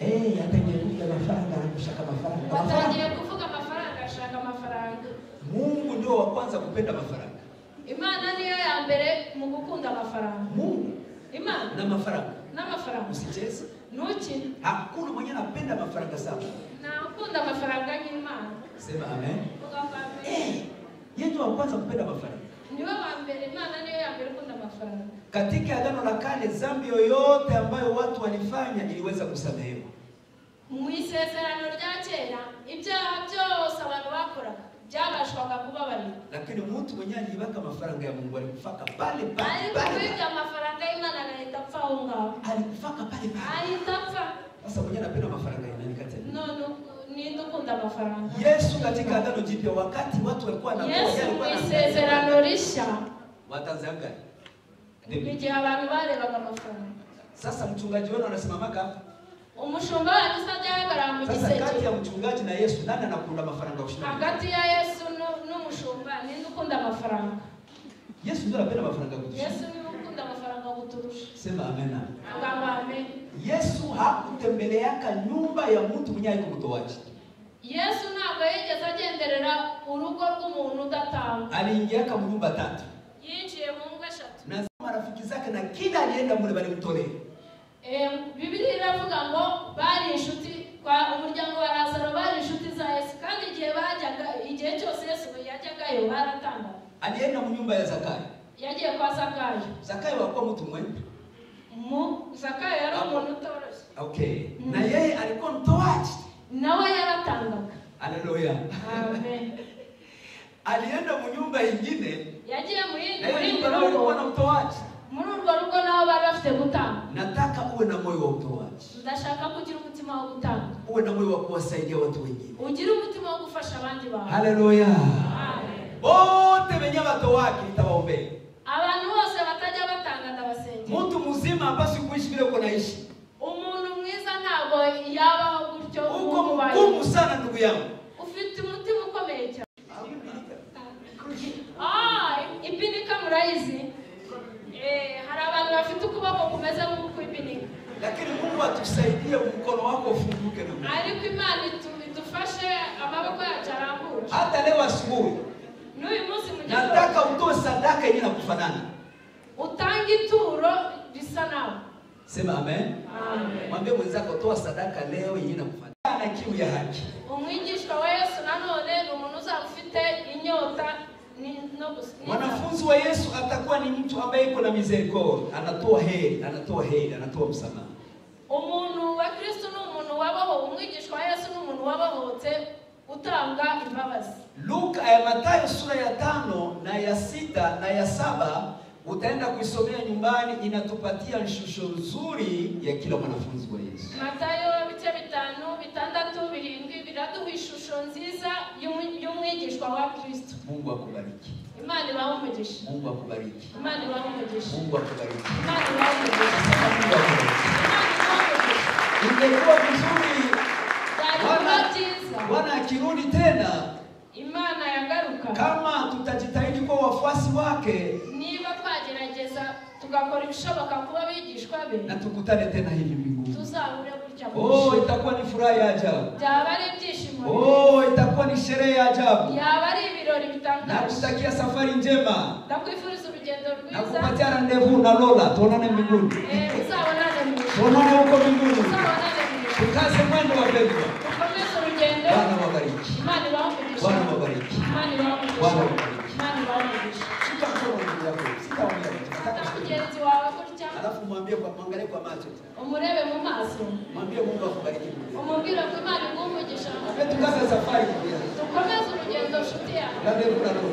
Atangiye kuvuga mafaranga, anashaka mafaranga. Atangiye kuvuga mafaranga, ashaka mafaranga. Mungu ndio wa kwanza kupenda mafaranga. Imana niyo ya mbere mu gukunda mafaranga. Mungu, Imana na mafaranga. Na mafaranga. Usicheze. Nuki. Hakuna mwenye anapenda mafaranga sana. Nakunda mafaranga y'Imana. Sema amen. Yeye wa kwanza kupenda mafaranga. Niwe wa mbere, Imana niyo ya mbere kunda mafaranga. Katika Agano la Kale, dhambi yoyote ambayo watu walifanya iliweza kusamehewa. Mu isezerano rya kera, ibyaha byose abantu bakoraga byabashwaga kubabarira. Lakini mtu mwenye alibaka mafaranga ya Mungu alikufaka pale pale. Alikuwa mafaranga y'Imana na aho ngaho. Alikufaka pale pale. Ahitapfa. Sasa mwenye anapenda mafaranga ya nani kati? No, ni ndukunda mafaranga. Yesu katika Agano Jipya, wakati watu walikuwa na Yesu isezerano risha. Watazanga. Igihe abantu barebaga amafaranga. Sasa mchungaji wenu anasimamaka. Umushumba wanyu sajagara mu giseke. Sasa kati ya mchungaji na Yesu, nani anakunda mafaranga kushinda? Hagati ya Yesu n'umushumba ni ndukunda mafaranga. Yesu ndio anapenda mafaranga kutusha. Yesu ni ukunda mafaranga kuturusha. Sema amen. Amen. Yesu hakutembeleaka nyumba ya mtu mwenye aliko mtoaji. Yesu ntabwo yigeze agenderera urugo rw'umuntu udatanga. Aliingiaka mu nyumba 3. Yinjiye mu ngo 3. Na marafiki zake na kila alienda mule balimtolea. Biblia iravuga ngo bari inshuti kwa umuryango wa Lazaro, bari inshuti za Yesu, kandi igihe bajyaga, igihe cyose Yesu Zakayo baratanga. Alienda mu nyumba ya Zakayo. Yagiye kwa Zakayo. Zakayo alikuwa mtu mwema. Zakayo yari umuntu utoroshye. Okay. Na yeye alikuwa mtoaji. Nawe yaratangaga. Haleluya. Amen. Alienda mu nyumba nyingine. Yagiye muri alikuwa na mtoaji. Muri urwo rugo naho bari bafite gutanga. Nataka uwe na moyo wa utoaji. Ndashaka kugira umutima wo gutanga. Uwe na moyo wa kuwasaidia watu wengine. Ugira umutima wo gufasha abandi bantu. Haleluya. Amen. Wote wenye watoaki nitawaombea. Abantu bose batajya batanga ndabasengera. Mtu mzima hapaswi kuishi vile uko naishi. Umuntu mwiza ntabwo yabaho gutyo. Uko mgumu sana ndugu yangu. Ufite umutima ukomeye cyane. Ibinika murayizi. Hari abantu bafite ukuboko kumeze nk'ukwibinika. Lakini Mungu atusaidie mkono wako ufunguke ndugu. Ariko Imana idufashe amaboko yacu arambure. Hata leo asubuhi. N'uyu munsi mu gitondo. Nataka utoe sadaka yenye kufanana. Utanga ituro bisa nawe. Sema amen. Amen. Mwambie mwenzako toa sadaka leo yenye kufanana na kiu ya haki. Umwigishwa wa Yesu nanone ni umuntu uzafite inyota. Mwanafunzi wa Yesu atakuwa ni mtu ambaye yuko na misericordia, anatoa heri, anatoa msamaha. Umuntu wa Kristo ni umuntu wabaho, umwigishwa wa Yesu ni umuntu wabahote utanga imbabazi. Luka ya Mathayo sura ya 5 na ya 6 na ya 7 utaenda kuisomea nyumbani, inatupatia nshusho nzuri ya kila mwanafunzi wa Yesu. Mathayo 5:6-7 biraduha ishusho nziza y'umwigishwa wa Kristo. Mungu akubariki. Imana ibahe umugisha. Mungu akubariki. Imana ibahe umugisha. Mungu akubariki. Imana ibahe umugisha. Ingekuwa vizuri Bwana Bwana akirudi tena, Imana yagaruka, kama tutajitahidi kwa wafuasi wake, niba twagerageza tugakora ibishoboka kuba bigishwa be, na tukutane tena hivi mbinguni, tuzahure gutya. Itakuwa ni furaha ya ajabu. Byaba ari ibyishimo. Itakuwa ni sherehe ya ajabu. Yaba ari ibirori bitangaje. Nakutakia safari njema. Ndakwifuriza urugendo rwiza. Nakupatia rendezvous na Lola, tuonane mbinguni. Uzabonane mbinguni. Tuonane huko mbinguni. Uzabonane mbinguni. Tukaze mwendo wa mbele. Tukomeze urugendo. Bwana wabariki. Imana ibahe. Bwana wabariki. Imana ibahe. Bwana wabariki. Imana ibahe. Shika mkono ndugu yako. Sitaongea. Hata kujenzi wawe gutya. Alafu mwambie kwa mwangalie kwa macho. Umurebe mu maso. Mwambie Mungu akubariki. Umubwire ko Imana igumugisha. Tukaze safari. Tukomeze urugendo nshuti yawe. Rendezvous na Lola.